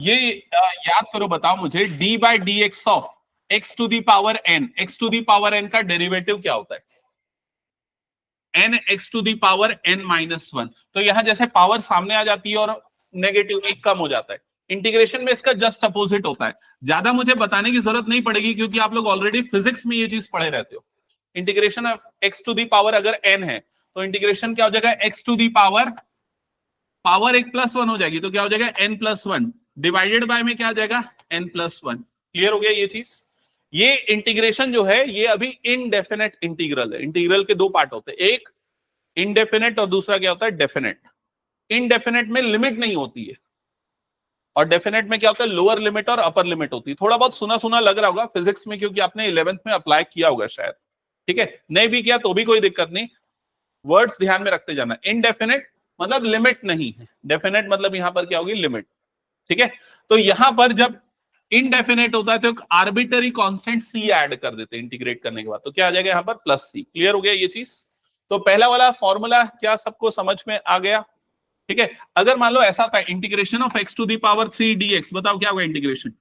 ये याद करो, बताओ मुझे, d by d x of x to the power n, x to the power n का डेरिवेटिव क्या होता है? N x to the power n minus one. तो यहां जैसे पावर सामने आ जाती है और नेगेटिव एक कम हो जाता है, इंटीग्रेशन में इसका जस्ट अपोजिट होता है। ज्यादा मुझे बताने की जरूरत नहीं पड़ेगी क्योंकि आप लोग ऑलरेडी फिजिक्स में ये चीज पढ़े रहते हो। Integration of x to the power अगर एन है तो इंटीग्रेशन क्या हो जाएगा? एक्स टू दी पावर एक प्लस वन हो जाएगी, तो क्या हो जाएगा? N plus one divided by में क्या आ जाएगा? N plus one. क्लियर हो गया ये चीज? ये इंटीग्रेशन जो है ये अभी इनडेफिनेट इंटीग्रल है। इंटीग्रल के दो पार्ट होते हैं, एक इनडेफिनेट और दूसरा क्या होता है? डेफिनेट। इनडेफिनेट में लिमिट नहीं होती है और डेफिनेट में क्या होता है? लोअर लिमिट और अपर लिमिट होती है। थोड़ा बहुत सुना सुना लग रहा होगा फिजिक्स में क्योंकि आपने 11th में अप्लाई किया होगा शायद, ठीक है? नहीं भी किया तो भी कोई दिक्कत नहीं, वर्ड्स ध्यान में रखते जाना। इनडेफिनेट मतलब लिमिट नहीं है, डेफिनेट मतलब यहां पर क्या होगी? लिमिट। ठीक है? तो यहां पर जब इनडेफिनेट होता है तो एक आर्बिटरी कांस्टेंट सी ऐड कर देते हैं इंटीग्रेट करने के बाद, तो क्या आ जाएगा यहां पर? प्लस सी। क्लियर हो गया ये चीज? तो पहला वाला फॉर्मूला क्या सबको समझ में आ गया? ठीक है? अगर मान लो ऐसा था integration of x to the power 3 dx, बताओ क्या होगा integration?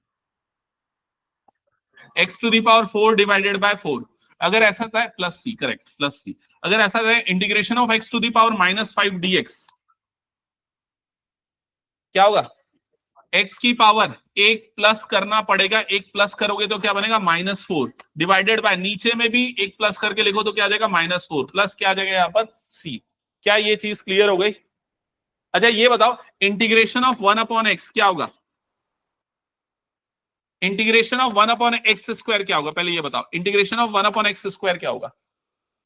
X to the power 4 divided by 4। अगर ऐसा था plus c, correct, plus c. अगर ऐसा था integration of x to the power -5 dx, क्या होगा? एक्स की पावर एक प्लस करना पड़ेगा, एक प्लस करोगे तो क्या बनेगा? -4 डिवाइडेड बाय, नीचे में भी एक प्लस करके लिखो तो क्या आ जाएगा? -4 प्लस क्या आ जाएगा यहाँ पर? सी। क्या ये चीज क्लियर हो गई? अच्छा ये बताओ इंटीग्रेशन ऑफ 1/x क्या होगा? इंटीग्रेशन ऑफ 1/x स्क्वायर क्या होगा? पहले ये बताओ इंटीग्रेशन ऑफ 1/x स्क्वायर क्या होगा?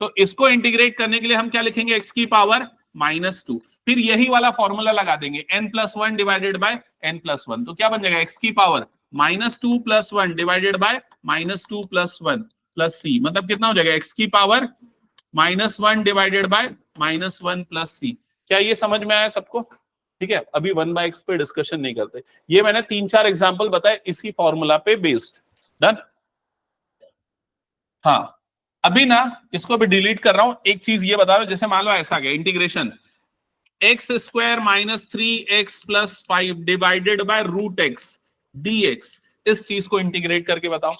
तो इसको इंटीग्रेट करने के लिए हम क्या लिखेंगे? x की पावर -2, फिर यही वाला फॉर्मूला लगा देंगे n+1 डिवाइडेड बाय n+1, तो क्या बन जाएगा? x की पावर -2 + 1 डिवाइडेड बाय -2 + 1 प्लस c, मतलब कितना हो जाएगा? x की power -1 divided by -1 plus c। क्या ये समझ में आया सबको? ठीक है, अभी 1/x पे डिस्कशन नहीं करते। ये मैंने 3-4 एग्जांपल बताए इसी फॉर्मूला पे बेस्ड। डन? हाँ, अभी ना इसको भी डिलीट कर रहा हूं। एक चीज ये बता रहा हूं, जैसे मान लो ऐसा गया integration x² - 3x + 5 divided by √x dx, इस चीज को इंटीग्रेट करके बताओ।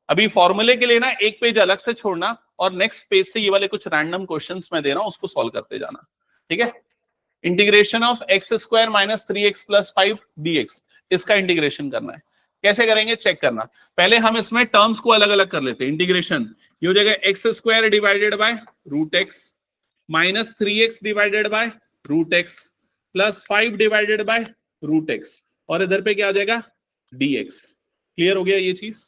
अभी फॉर्मूले के लिए ना एक पेज अलग से छोड़ना और नेक्स्ट पेज से ये वाले कुछ रैंडम क्वेश्चंस मैं दे रहा हूं उसको सॉल्व करते जाना। ठीक है? Integration of x² - 3x + 5 dx, इसका इंटीग्रेशन करना है। कैसे करेंगे चेक करना। पहले हम इसमें टर्म्स को अलग अलग कर लेते हैं। इंटीग्रेशन ये हो जाएगा x² divided by √x -3x divided by √x plus 5 divided by √x, और इधर पे क्या आ जाएगा? dx। क्लियर हो गया ये चीज?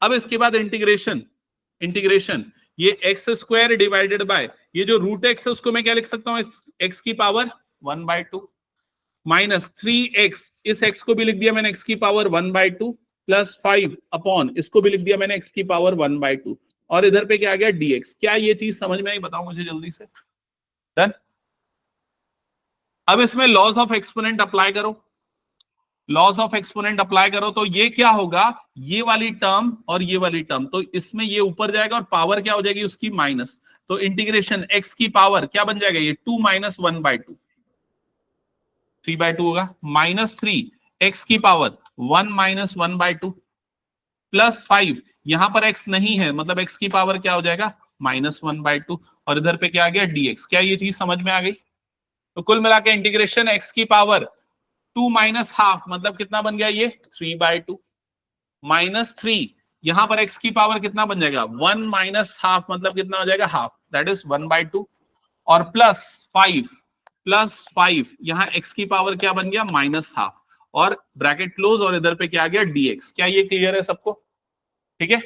अब इसके बाद इंटीग्रेशन ये x² डिवाइडेड बाय ये जो √x है उसको मैं क्या लिख सकता हूं? x की पावर 1/2 -3x, इस x को भी लिख दिया मैंने x की पावर 1/2 प्लस 5 अपॉन इसको भी लिख दिया मैंने x की पावर 1/2, और इधर पे क्या आ गया? dx। क्या ये चीज समझ में आई? बताओ मुझे जल्दी से। डन? अब इसमें लॉज ऑफ एक्सपोनेंट अप्लाई करो। लॉस ऑफ एक्सपोनेंट अप्लाई करो तो ये क्या होगा? ये वाली टर्म और ये वाली टर्म, तो इसमें ये ऊपर जाएगा और पावर क्या हो जाएगी उसकी? माइनस। तो इंटीग्रेशन x की पावर क्या बन जाएगा? ये 2 - 1/2, 3/2 होगा, -3 x की पावर 1 - 1/2 प्लस 5, यहां पर x नहीं है मतलब x की पावर क्या हो जाएगा? -1/2, और इधर पे क्या आ गया? dx। क्या ये चीज समझ में आ गई? तो कुल मिला के इंटीग्रेशन x की पावर 2 - हाफ मतलब कितना बन गया? ये 3/2 -3, यहां पर x की पावर कितना बन जाएगा? 1 - हाफ मतलब कितना हो जाएगा? हाफ, दैट इज 1/2, और प्लस 5 यहां x की पावर क्या बन गया? -हाफ, और ब्रैकेट क्लोज, और इधर पे क्या आ गया? dx। क्या ये क्लियर है सबको? ठीक है?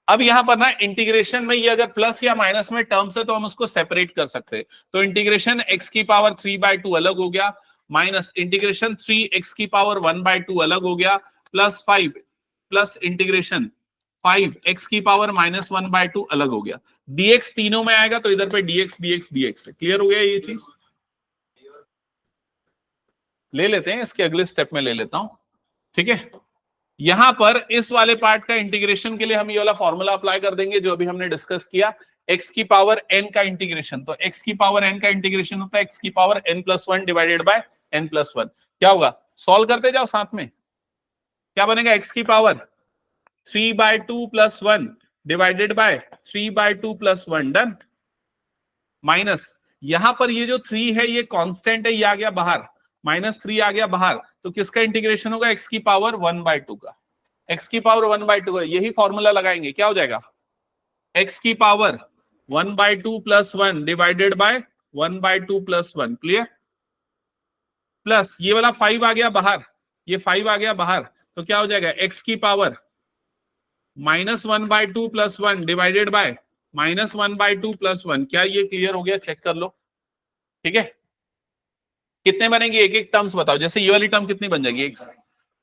अब यहां पर ना इंटीग्रेशन में ये अगर प्लस या माइनस में टर्म्स है तो हम उसको सेपरेट कर सकते हैं। तो इंटीग्रेशन x की पावर 3/2 अलग हो गया, माइनस इंटीग्रेशन 3x की पावर 1/2 अलग हो गया, प्लस 5 प्लस इंटीग्रेशन 5x की पावर -1/2 अलग हो गया। dx तीनों में आएगा तो इधर पे dx dx dx है। क्लियर हो गया ये चीज? ले लेते हैं, इसके अगले स्टेप में ले लेता हूं। ठीक है? यहां पर इस वाले पार्ट का इंटीग्रेशन के लिए हम ये वाला फॉर्मूला अप्लाई कर देंगे जो अभी हमने डिस्कस किया। x की पावर n का इंटीग्रेशन, तो x की पावर n का इंटीग्रेशन होता है x की पावर n+1 डिवाइडेड बाय n+1। क्या होगा, सॉल्व करते जाओ साथ में, क्या बनेगा, x की power 3/2 plus 1 divided by 3/2 plus 1, done. Minus यहां पर ये जो 3 है ये कांस्टेंट है, ये आ गया बाहर, -3 आ गया बाहर, तो किसका इंटीग्रेशन होगा, x की पावर 1/2 का, x की पावर 1/2 का, यही फॉर्मूला लगाएंगे, क्या हो जाएगा, x की power 1/2 plus 1 divided by 1/2 plus 1, clear, plus ये वाला 5 आ गया बाहर, ये 5 आ गया बाहर, तो क्या हो जाएगा, x की power -1/2 plus 1 divided by -1/2 plus 1, क्या ये क्लियर हो गया, चेक कर लो, ठीक है। कितने बनेंगे, एक एक टर्म्स बताओ, जैसे ये वाली टर्म कितनी बन जाएगी, x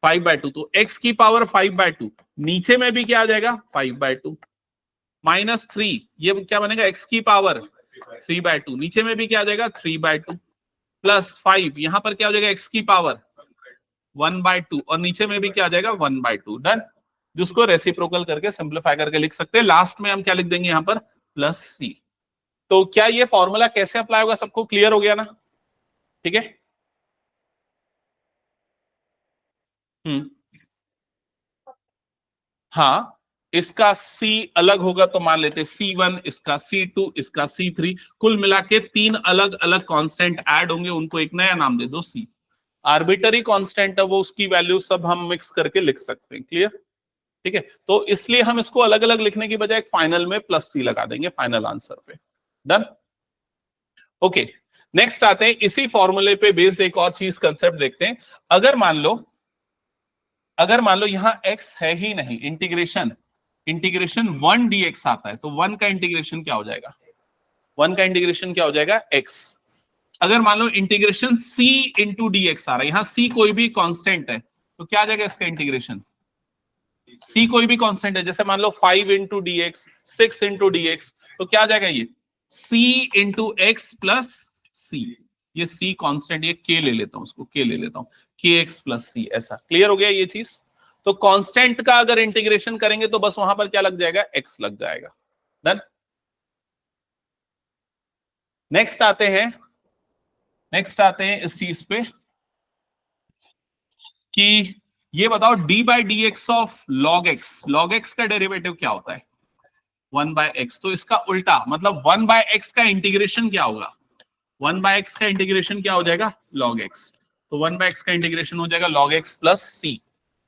5/2, तो x की पावर 5/2, नीचे में भी क्या आ जाएगा 5/2, -3 ये क्या बनेगा, x की पावर 3/2, नीचे में भी क्या आ जाएगा 3/2, प्लस 5 यहां पर क्या हो जाएगा, x की पावर 1/2, और नीचे में भी क्या आ जाएगा 1/2, डन। जिसको रेसिप्रोकल करके सिंप्लीफाई करके लिख सकते हैं, लास्ट में हम क्या लिख देंगे यहां पर, प्लस सी। तो क्या ये फॉर्मूला कैसे अप्लाई होगा, सबको क्लियर हो गया ना, ठीक है। हाँ, इसका C अलग होगा तो मान लेते C1, इसका C2, इसका C3, कुल मिला के 3 अलग अलग कांस्टेंट ऐड होंगे, उनको एक नया नाम दे दो C। आर्बिटरी कांस्टेंट है वो, उसकी वैल्यू सब हम मिक्स करके लिख सकते हैं, क्लियर, ठीक है। तो इसलिए हम इसको अलग अलग लिखने की बजाय फाइनल में प्लस C लगा देंगे फाइनल आंसर पे, डन। ओके, नेक्स्ट आते हैं, इसी फॉर्मूले पे बेस्ड एक और चीज कंसेप्ट देखते हैं। अगर मान लो यहां x है ही नहीं, इंटीग्रेशन 1 dx आता है, तो 1 का इंटीग्रेशन क्या हो जाएगा, 1 का इंटीग्रेशन क्या हो जाएगा x। अगर मान लो इंटीग्रेशन c इंटू dx आ रहा है, यहां c कोई भी कांस्टेंट है, तो क्या आ जाएगा इसका इंटीग्रेशन, c कोई भी कांस्टेंट है, जैसे मान लो 5 इंटू dx, 6 इंटू dx, तो क्या आ जाएगा ये c इंटू एक्स प्लस सी, ये c कांस्टेंट, ये k ले लेता हूं, उसको k ले लेता हूं, kx प्लस c, ऐसा क्लियर हो गया ये चीज। तो कांस्टेंट का अगर इंटीग्रेशन करेंगे तो बस वहां पर क्या लग जाएगा, x लग जाएगा, डन। नेक्स्ट आते हैं इस चीज पे कि ये बताओ d by d x of log x का डेरिवेटिव क्या होता है, 1/x, तो इसका उल्टा मतलब 1/x का इंटीग्रेशन क्या होगा, 1/x का इंटीग्रेशन क्या हो जाएगा, log x, तो 1/x का इंटीग्रेशन हो जाएगा log x plus c,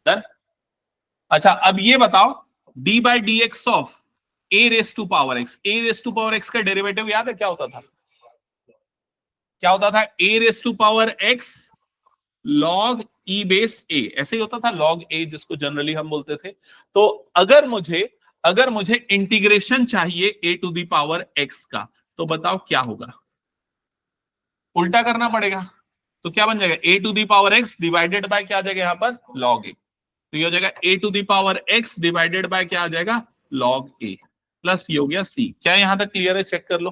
done. अच्छा अब ये बताओ d by d x of a raise to power x का डेरिवेटिव याद है क्या होता था, a raise to power x log e base a, ऐसे ही होता था log a, जिसको जनरली हम बोलते थे। तो अगर मुझे इंटीग्रेशन चाहिए a to the power x का, तो बताओ क्या होगा, उल्टा करना पड़ेगा, तो क्या बन जाएगा, a to the power x divided by क्या आ जाएगा यहां पर log a, तो ये हो जाएगा a to the power x divided by क्या आ जाएगा log a, प्लस ये हो गया c। क्या यहां तक क्लियर है, चेक कर लो,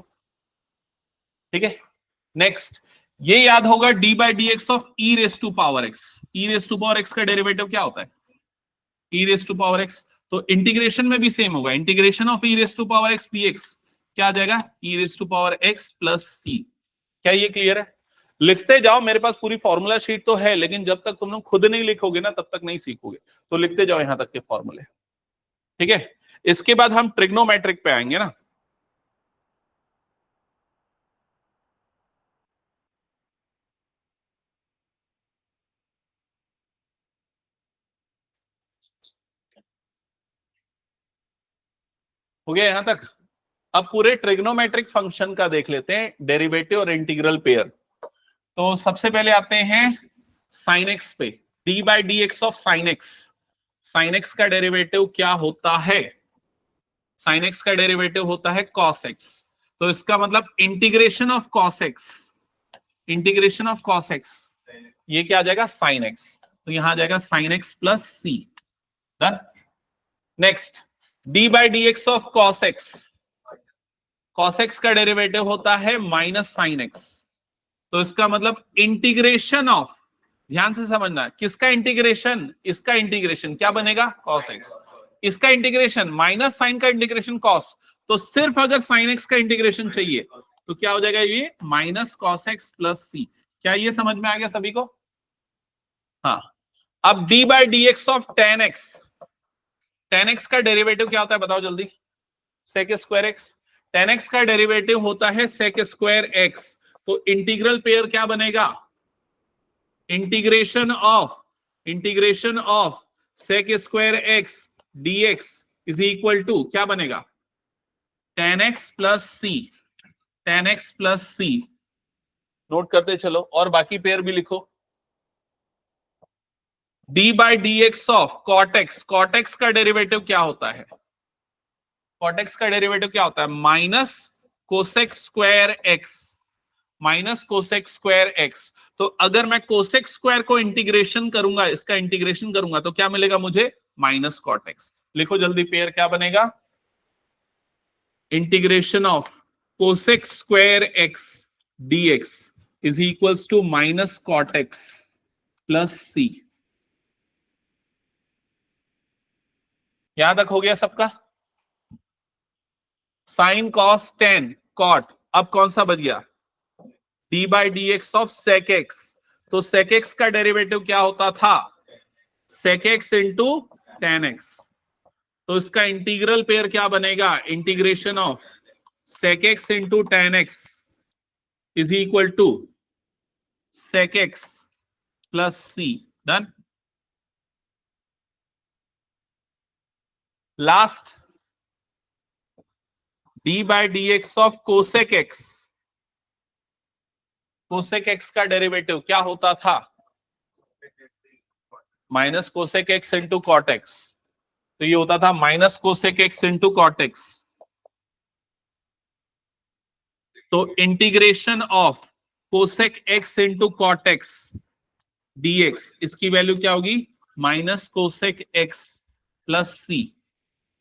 ठीक है। नेक्स्ट, ये याद होगा d by d x of e raise to power x का डेरिवेटिव क्या होता है, e raise to power x, तो इंटीग्रेशन में भी सेम होगा, integration of e raise to power x dx क्या आ जाएगा, e raise to power x plus c। क्या ये क्लियर है, लिखते जाओ, मेरे पास पूरी फॉर्मूला शीट तो है, लेकिन जब तक तुम लोग खुद नहीं लिखोगे ना तब तक नहीं सीखोगे, तो लिखते जाओ यहां तक के फॉर्मूले, ठीक है। इसके बाद हम ट्रिग्नोमेट्रिक पे आएंगे ना, हो गया यहां तक। अब पूरे ट्रिग्नोमेट्रिक फंक्शन का देख लेते हैं, डेरिवेटिव और इंटीग्रल पेयर। तो सबसे पहले आते हैं साइन एक्स पे, d by d x of sine x का डेरिवेटिव क्या होता है, साइन एक्स का डेरिवेटिव होता है कॉस एक्स, तो इसका मतलब इंटीग्रेशन ऑफ कॉस एक्स, ये क्या आ जाएगा साइन एक्स, तो यहां आ जाएगा sine x plus c, done. Next, d by d x of cos x का डेरिवेटिव होता है माइनस साइन एक्स, तो इसका मतलब इंटीग्रेशन ऑफ, ध्यान से समझना, किसका इंटीग्रेशन, इसका इंटीग्रेशन क्या बनेगा कॉस एक्स, इसका इंटीग्रेशन माइनस साइन का इंटीग्रेशन कॉस, तो सिर्फ अगर साइन एक्स का इंटीग्रेशन चाहिए तो क्या हो जाएगा, ये माइनस कॉस एक्स प्लस सी। क्या ये समझ में आ गया सभी को, हाँ, अब d by d x of tan x, tan x का डेरिवेटिव क्या होता है बताओ जल्दी? Sec square x. Tan x का डेरिवेटिव होता है सेक स्क्वायर एक्स, तो इंटीग्रल पेयर क्या बनेगा? Integration of sec square x dx is equal to क्या बनेगा? Tan x plus c, tan x plus c. Note करते चलो और बाकी पेयर भी लिखो। D by d x of cot x, cot x का डेरिवेटिव क्या होता है? कॉट एक्स का डेरिवेटिव क्या होता है? Minus cosec square x, minus cosec square x. तो अगर मैं कोसेक स्क्वायर को इंटीग्रेशन करूंगा, इसका इंटीग्रेशन करूंगा तो क्या मिलेगा मुझे? Minus cot x. लिखो जल्दी, पेयर क्या बनेगा? Integration of cosec square x dx is equals to minus cot x plus c. यहां तक हो गया सबका? साइन कॉस टेन कॉट, अब कौन सा बच गया? D by d x of sec x. तो सेक एक्स का डेरिवेटिव क्या होता था? Sec x into tan x. तो इसका इंटीग्रल पेयर क्या बनेगा? Integration of sec x into tan x is equal to sec x plus c. Done. Last, d by d x of cosec x, cosec x का derivative क्या होता था? Minus cosec x into cot x. तो ये होता था minus cosec x into cot x. तो integration of cosec x into cot x dx, इसकी वैल्यू क्या होगी? Minus cosec x plus c.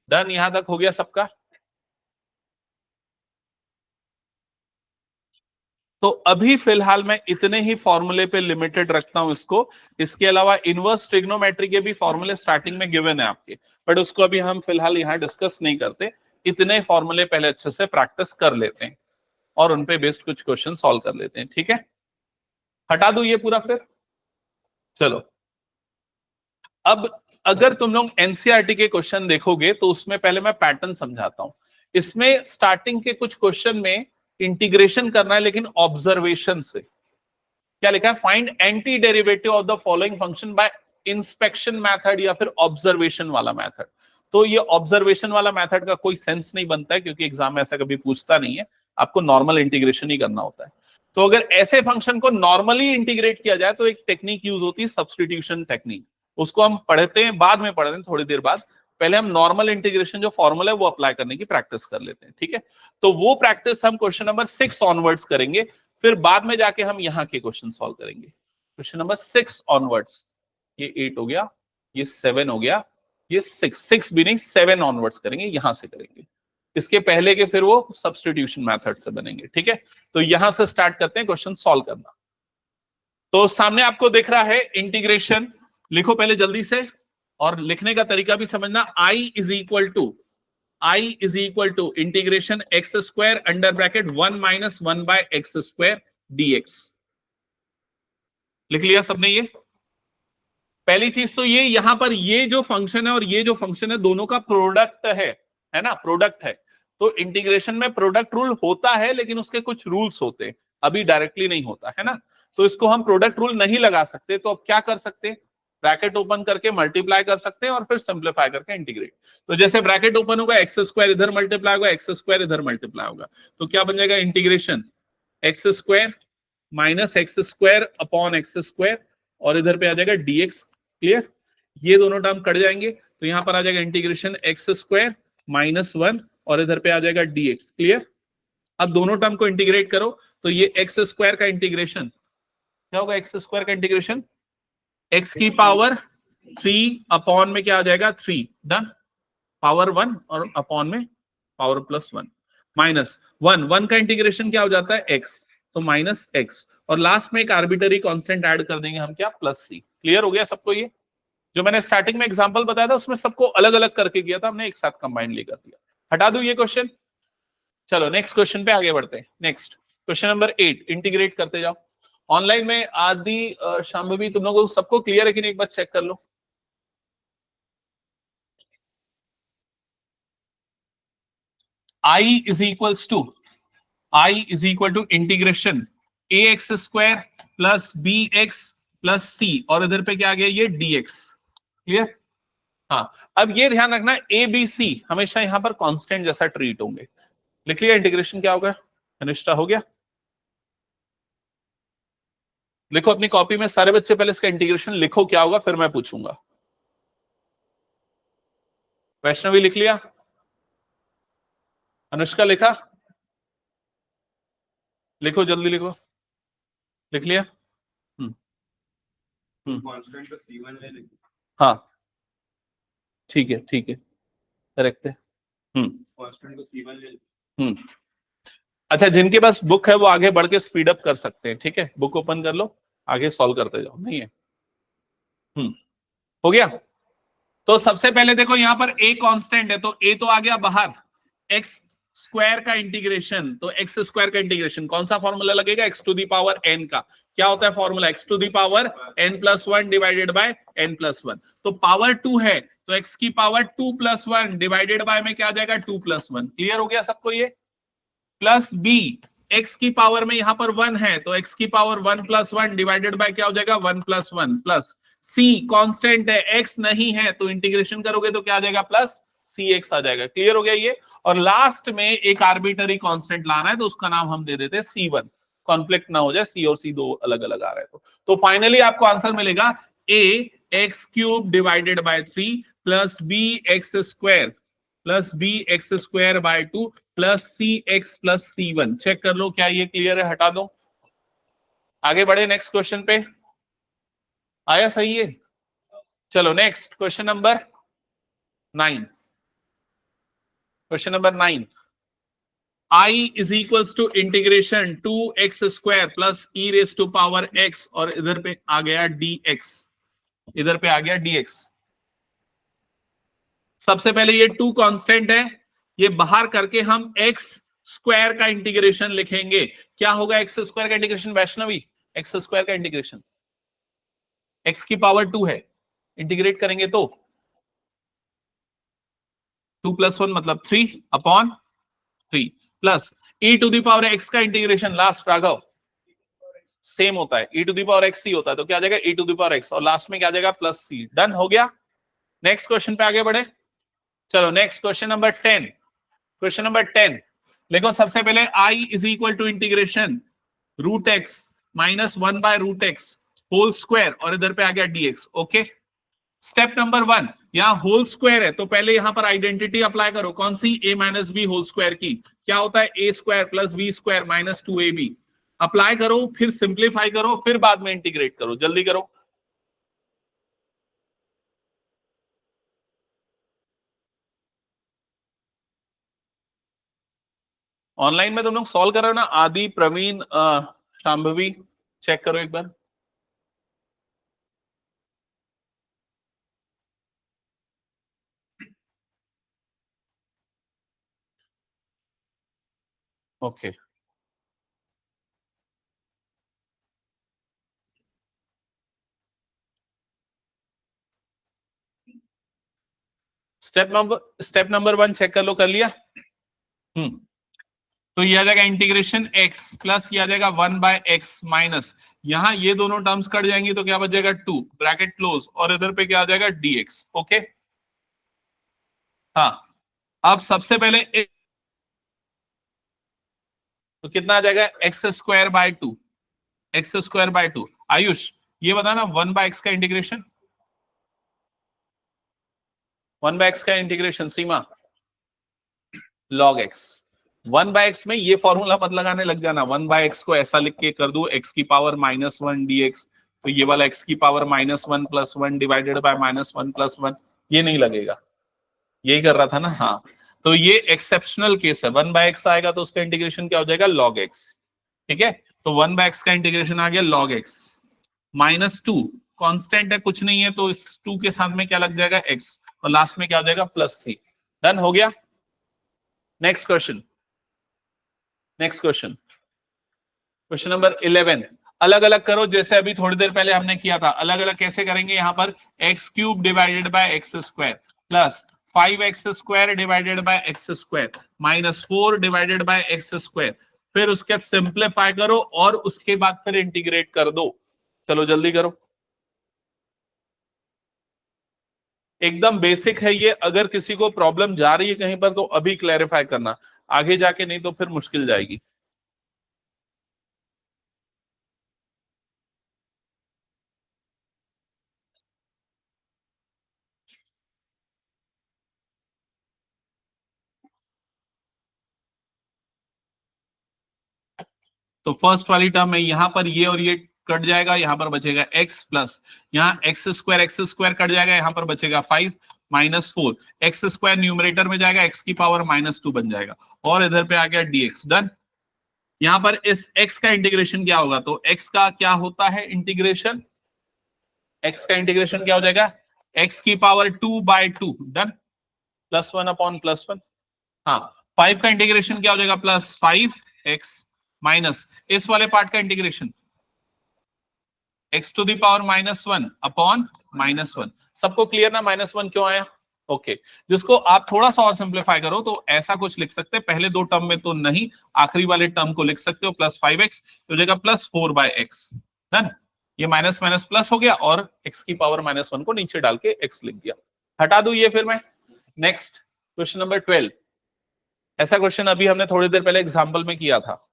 Done. यहां तक हो गया सबका? तो अभी फिलहाल मैं इतने ही फॉर्मूले पे लिमिटेड रखता हूं इसको। इसके अलावा इनवर्स ट्रिग्नोमेट्री के भी फॉर्मूले स्टार्टिंग में गिवन है आपके, बट उसको अभी हम फिलहाल यहां डिस्कस नहीं करते। इतने फॉर्मूले पहले अच्छे से प्रैक्टिस कर लेते हैं और उनपे बेस्ड कुछ क्वेश्चन सॉल्व कर लेते हैं। ठीक है, हटा दो ये पूरा फिर। चलो, अब अगर तुम लोग एनसीईआरटी के क्वेश्चन देखोगे तो उसमें पहले मैं पैटर्न समझाता हूं। इसमें स्टार्टिंग के कुछ क्वेश्चन में इंटीग्रेशन करना है, लेकिन ऑब्जर्वेशन से। क्या लिखा है? Find anti derivative of the following function by inspection method या फिर ऑब्जर्वेशन वाला मेथड। तो ये ऑब्जर्वेशन वाला मेथड का कोई सेंस नहीं बनता है, क्योंकि एग्जाम में ऐसा कभी पूछता नहीं है। आपको नॉर्मल इंटीग्रेशन ही करना होता है। तो अगर ऐसे फंक्शन को नॉर्मली इंटीग्रेट किया जाए तो एक टेक्निक यूज होती है, सब्स्टिट्यूशन टेक्निक। उसको हम पढ़ते हैं, बाद में पढ़ते हैं थोड़ी देर बाद। पहले हम नॉर्मल इंटीग्रेशन जो फॉर्मूला है वो अप्लाई करने की प्रैक्टिस कर लेते हैं। ठीक है, तो वो प्रैक्टिस हम क्वेश्चन नंबर 6 ऑनवर्ड्स करेंगे, फिर बाद में जाके हम यहाँ के क्वेश्चन सॉल्व करेंगे। क्वेश्चन नंबर 6 ऑनवर्ड्स, ये 8 हो गया, ये 7 हो गया, ये 6 भी नहीं 7 ऑनवर्ड्स करेंगे, यहां से करेंगे। इसके पहले के फिर वो सब्स्टिट्यूशन मेथड से बनेंगे। ठीक है, तो यहां से स्टार्ट करते हैं क्वेश्चन सॉल्व करना। तो सामने आपको दिख रहा है इंटीग्रेशन, लिखो पहले जल्दी से, और लिखने का तरीका भी समझना। i is equal to integration x square under bracket 1 minus 1 by x square dx। लिख लिया सबने? ये पहली चीज तो ये, यहां पर ये जो फंक्शन है और ये जो फंक्शन है दोनों का प्रोडक्ट है ना, प्रोडक्ट है। तो इंटीग्रेशन में प्रोडक्ट रूल होता है, लेकिन उसके कुछ रूल्स होते हैं, अभी डायरेक्टली नहीं होता है ना। तो इसको हम प्रोडक्ट रूल नहीं लगा सकते, तो अब क्या कर सकते हैं? ब्रैकेट ओपन करके मल्टीप्लाई कर सकते हैं और फिर सिंप्लीफाई करके इंटीग्रेट। तो जैसे ब्रैकेट ओपन होगा, एक्स स्क्वायर इधर मल्टीप्लाई होगा, एक्स स्क्वायर इधर मल्टीप्लाई होगा, तो क्या बन जाएगा? Integration x square minus x square upon x square, और इधर पे आ जाएगा dx। क्लियर? ये दोनों टर्म कट जाएंगे, तो यहां पर आ जाएगा इंटीग्रेशन एक्स स्क्वायर माइनस 1, और इधर पे आ जाएगा dx। क्लियर? अब दोनों टर्म को इंटीग्रेट करो, तो ये एक्स स्क्वायर का इंटीग्रेशन क्या होगा? एक्स स्क्वायर का इंटीग्रेशन एक्स की पावर 3 अपॉन में क्या आ जाएगा? 3। डन। पावर 1 और अपॉन में पावर प्लस 1 माइनस 1 का इंटीग्रेशन क्या हो जाता है? एक्स, तो माइनस एक्स, और लास्ट में एक आर्बिटरी कांस्टेंट ऐड कर देंगे हम, क्या? प्लस सी। क्लियर हो गया सबको? ये जो मैंने स्टार्टिंग में एग्जांपल बताया था उसमें सबको अलग अलग करके किया था, हमने एक साथ कंबाइंडली कर दिया। हटा दूं ये क्वेश्चन? चलो नेक्स्ट क्वेश्चन पे आगे बढ़ते हैं। नेक्स्ट क्वेश्चन नंबर 8, इंटीग्रेट करते जाओ। ऑनलाइन में आदि शांभवी तुम लोगों को सबको क्लियर है कि नहीं, एक बार चेक कर लो। I is equals to integration ax² plus bx plus c और इधर पे क्या आ गया ये dx। क्लियर? हाँ, अब ये ध्यान रखना a b c हमेशा यहां पर कांस्टेंट जैसा ट्रीट होंगे। लिख लिया इंटीग्रेशन क्या होगा? अनिष्ठा हो गया? लिखो अपनी कॉपी में सारे बच्चे, पहले इसका इंटीग्रेशन लिखो क्या होगा, फिर मैं पूछूंगा। वैष्णवी लिख लिया? अनुष्का लिखा? लिखो जल्दी लिखो। लिख लिया? कांस्टेंट का c1 ले लेंगे। हाँ ठीक है करेक्ट है। कांस्टेंट का c1 ले लेंगे। अच्छा, जिनके पास बुक है वो आगे बढ़ के स्पीड अप कर सकते हैं, ठीक है? बुक ओपन कर लो, आगे सॉल्व करते जाओ। नहीं है? हो गया? तो सबसे पहले देखो यहां पर a कांस्टेंट है, तो a तो आ गया बाहर। x स्क्वायर का इंटीग्रेशन, तो x स्क्वायर का इंटीग्रेशन कौन सा फॉर्मूला लगेगा? x to the power n का क्या होता है formula? x to the power n+1 divided by n+1। तो पावर 2 है तो x की पावर 2+1 डिवाइडेड बाय में क्या आ जाएगा? 2+1। क्लियर हो गया सबको ये? प्लस b, x की पावर में यहां पर 1 है तो x की पावर 1+1 डिवाइडेड बाय क्या हो जाएगा? 1+1 प्लस c कांस्टेंट है, x नहीं है तो इंटीग्रेशन करोगे तो क्या आ जाएगा? प्लस cx आ जाएगा। क्लियर हो गया ये? और लास्ट में एक आर्बिटरी कांस्टेंट लाना है तो उसका नाम हम दे देते हैं c1, कॉन्फ्लिक्ट ना हो जाए, c और c दो अलग अलग आ रहे हैं। तो फाइनली आपको आंसर मिलेगा a x³ divided by 3 plus b x² plus bx² by 2 plus cx plus c1। Check कर लो क्या ये क्लियर है? हटा दो, आगे बढ़े नेक्स्ट क्वेश्चन पे। आया सही है? चलो next question number 9। Question number 9, I is equals to integration 2x² plus e raise to power x और इधर पे आ गया dx। इधर पे आ गया dx। सबसे पहले ये 2 कांस्टेंट है, ये बाहर करके हम x स्क्वायर का इंटीग्रेशन लिखेंगे। क्या होगा x स्क्वायर का इंटीग्रेशन? वैष्णवी, x स्क्वायर का इंटीग्रेशन x की पावर 2 है, इंटीग्रेट करेंगे तो 2+1 मतलब 3 upon 3 plus e to the power x का इंटीग्रेशन लास्ट राघव सेम होता है, e to the power x ही होता है, तो क्या आ जाएगा? e to the power x और लास्ट में क्या आ जाएगा? Plus c। डन हो गया? नेक्स्ट क्वेश्चन पे आगे बढ़े। चलो next question number 10। Question number 10 देखो, सबसे पहले I is equal to integration √x minus 1 by √x whole square और इधर पे आ गया dx। ओके, स्टेप नंबर 1, यहाँ होल स्क्वायर है तो पहले यहां पर आइडेंटिटी अप्लाई करो। कौन सी? a minus b whole square की। क्या होता है? a² plus b² minus 2ab। Apply करो, फिर सिंप्लीफाई करो, फिर बाद में इंटीग्रेट करो। जल्दी करो। ऑनलाइन में तुम लोग सॉल्व कर रहे हो ना? आदि, प्रवीण, शांभवी, चेक करो एक बार। ओके, स्टेप नंबर 1 चेक कर लो। कर लिया? तो ये आ जाएगा इंटीग्रेशन x प्लस ये आ जाएगा 1 बाय एक्स माइनस, यहां ये दोनों टर्म्स कट जाएंगी तो क्या बच जाएगा? 2 ब्रैकेट क्लोज और इधर पे क्या आ जाएगा? dx। ओके, हाँ, अब सबसे पहले तो कितना आ जाएगा? x² bye 2, x² bye 2। Ayush ये बताना 1 बाय x का इंटीग्रेशन, 1 बाय x का integration. Seema log x। 1 by x में ये फॉर्मूला मत लगाने लग जाना। 1 बाय एक्स को ऐसा लिख के कर दो x की पावर -1 dx, तो ये वाला x की पावर -1 + 1 डिवाइडेड बाय -1 + 1 ये नहीं लगेगा। यही कर रहा था ना? हाँ, तो ये एक्सेप्शनल केस है। 1 बाय एक्स आएगा तो उसका इंटीग्रेशन क्या हो जाएगा? log x। ठीक है, तो 1 बाय एक्स का इंटीग्रेशन आ गया log x। -2 कांस्टेंट है, कुछ नहीं है, तो इस 2 के साथ में क्या लग जाएगा? x और लास्ट में क्या हो जाएगा? +c। डन हो गया? Next question, next question, question number 11। अलग अलग करो, जैसे अभी थोड़ी देर पहले हमने किया था। अलग अलग कैसे करेंगे? यहाँ पर x cube divided by x square plus 5x² divided by x square minus 4 divided bye x square, फिर उसके बाद सिंप्लीफाई करो और उसके बाद फिर इंटीग्रेट कर दो। चलो जल्दी करो, एकदम बेसिक है ये। अगर किसी को प्रॉब्लम जा रही है कहीं पर तो अभी क्लैरिफाई करना, आगे जाके नहीं तो फिर मुश्किल जाएगी। तो फर्स्ट वाली टर्म है, यहां पर ये और ये कट जाएगा, यहां पर बचेगा x प्लस, यहाँ एक्स स्क्वायर कट जाएगा, यहां पर बचेगा 5 माइनस 4, एक्स स्क्वायर न्यूमरेटर में जाएगा, x की पावर -2 बन जाएगा, और इधर पे आ गया dx। डन। यहां पर इस x का इंटीग्रेशन क्या होगा? तो x का क्या होता है इंटीग्रेशन? x का इंटीग्रेशन क्या हो जाएगा? x की पावर 2/2। डन। +1/+1। हाँ, 5 का इंटीग्रेशन क्या हो जाएगा? +5x माइनस इस वाले पार्ट का इंटीग्रेशन x⁻⁻1/-1। सबको क्लियर ना माइनस 1 क्यों आया? ओके जिसको आप थोड़ा सा और सिंप्लीफाई करो तो ऐसा कुछ लिख सकते हैं, पहले दो टर्म में तो नहीं, आखिरी वाले टर्म को लिख सकते हो +5x हो जाएगा +4/x। डन। ये माइनस माइनस प्लस हो गया और x की पावर -1 को नीचे डाल के x लिख दिया। हटा दूं ये फिर मैं? Next question number 12। ऐसा क्वेश्चन अभी हमने थोड़ी देर पहले एग्जाम्पल में किया था।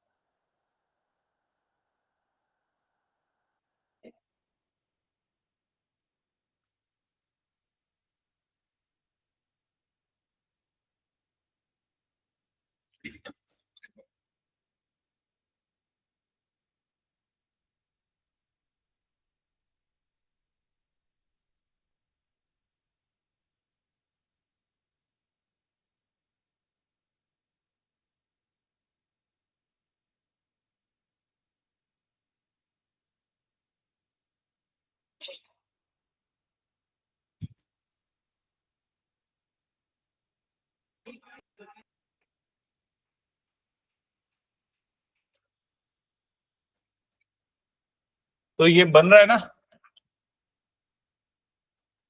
तो ये बन रहा है ना,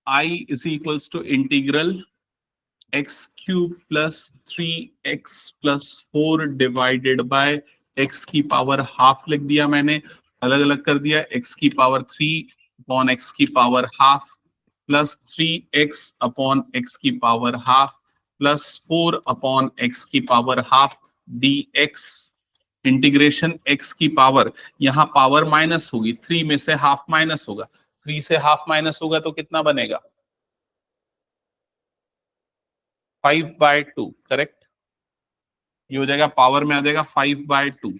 I is equals to integral x³ + 3x + 4 divided by x की पावर हाफ लिख दिया मैंने, अलग अलग कर दिया, x की पावर 3/x की पावर हाफ प्लस 3x/x की पावर हाफ प्लस 4/x की पावर हाफ dx इंटीग्रेशन x की पावर, यहाँ पावर माइनस होगी, 3 में से हाफ माइनस होगा, 3 से हाफ माइनस होगा तो कितना बनेगा? 5/2। करेक्ट। ये हो जाएगा, पावर में आ जाएगा 5/2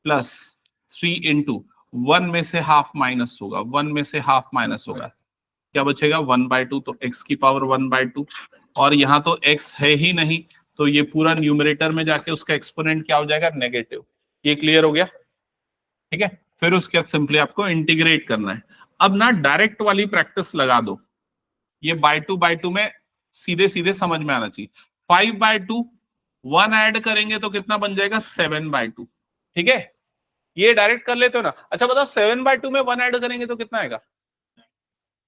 प्लस 3 × 1 में से हाफ माइनस होगा, 1 में से हाफ माइनस होगा, क्या बचेगा? 1/2। तो x की पावर 1/2, और यहाँ तो x है ही नहीं, तो ये पूरा न्यूमरेटर में जाके उसका एक्सपोनेंट क्या हो जाएगा? नेगेटिव। ये क्लियर हो गया? ठीक है, फिर उसके बाद सिंपली आपको इंटीग्रेट करना है। अब ना डायरेक्ट वाली प्रैक्टिस लगा दो, ये बाय टू में सीधे सीधे समझ में आना चाहिए। 5/2 1 ऐड करेंगे तो कितना बन जाएगा? 7/2। ठीक है, ये डायरेक्ट कर लेते हो ना। अच्छा बताओ, 7/2 में 1 ऐड करेंगे तो कितना आएगा?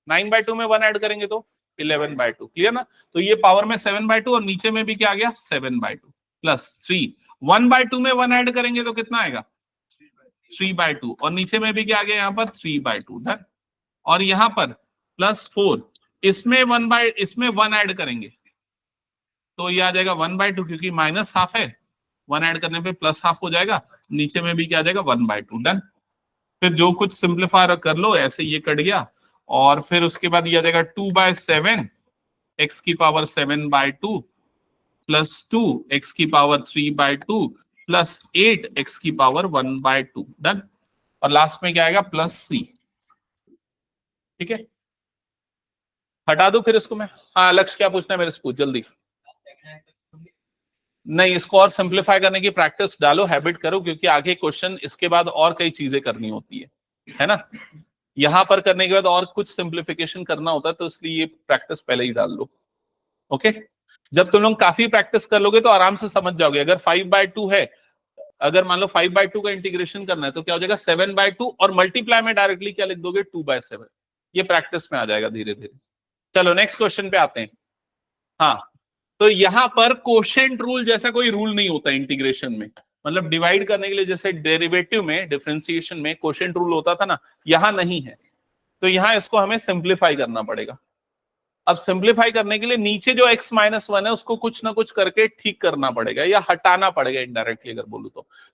9/2 में 1 ऐड करेंगे तो 11/2। क्लियर ना? तो ये पावर में 7/2 और नीचे में भी क्या आ गया? 7/2 प्लस 3। 1/2 में 1 ऐड करेंगे तो कितना आएगा? 3/2, और नीचे में भी क्या आ गया? यहाँ पर 3/2। डन। और यहाँ पर +4, इसमें 1 ऐड करेंगे तो ये आ जाएगा 1/2, क्योंकि माइनस हाफ है, 1 ऐड करने पे प्लस हाफ हो जाएगा, नीचे में भी क्या आ जाएगा? 1/2। डन। फिर जो कुछ सिंप्लीफाई कर लो, ऐसे ये कट गया, और फिर उसके बाद ये आ जाएगा 2/7 x की पावर 7/2 प्लस 2 x की पावर 3/2 प्लस 8 x की पावर 1/2। डन। और लास्ट में क्या आएगा? +3। ठीक है, हटा दो फिर इसको मैं। हाँ लक्ष्य, क्या पूछना है मेरे से? पूछ जल्दी। नहीं, इसको और सिंप्लीफाई करने की प्रैक्टिस डालो, हैबिट करो, क्योंकि आगे क्वेश्चन इसके बाद और कई चीजें करनी होती है ना? यहां पर करने के बाद और कुछ सिंप्लीफिकेशन करना होता है, तो इसलिए ये प्रैक्टिस पहले ही डाल लो। ओके, जब तुम लोग काफी प्रैक्टिस कर लोगे तो आराम से समझ जाओगे। अगर 5/2 है अगर मान लो 5/2 का इंटीग्रेशन करना है तो क्या हो जाएगा 7/2 और मल्टीप्लाई में डायरेक्टली क्या लिख दोगे 2/7। ये प्रैक्टिस में आ जाएगा धीरे धीरे। चलो नेक्स्ट क्वेश्चन पे आते हैं। हाँ, तो यहां पर कोशेंट रूल जैसा कोई रूल नहीं होता इंटीग्रेशन में, मतलब डिवाइड करने के लिए जैसे डेरिवेटिव में डिफरेंशिएशन में कोशेंट रूल होता था ना, यहां नहीं है। तो यहां इसको हमें सिंप्लीफाई करना पड़ेगा। अब सिंप्लीफाई करने के लिए नीचे जो x-1 है उसको कुछ ना कुछ करके ठीक करना पड़ेगा या हटाना पड़ेगा इनडायरेक्टली अगर बोलूं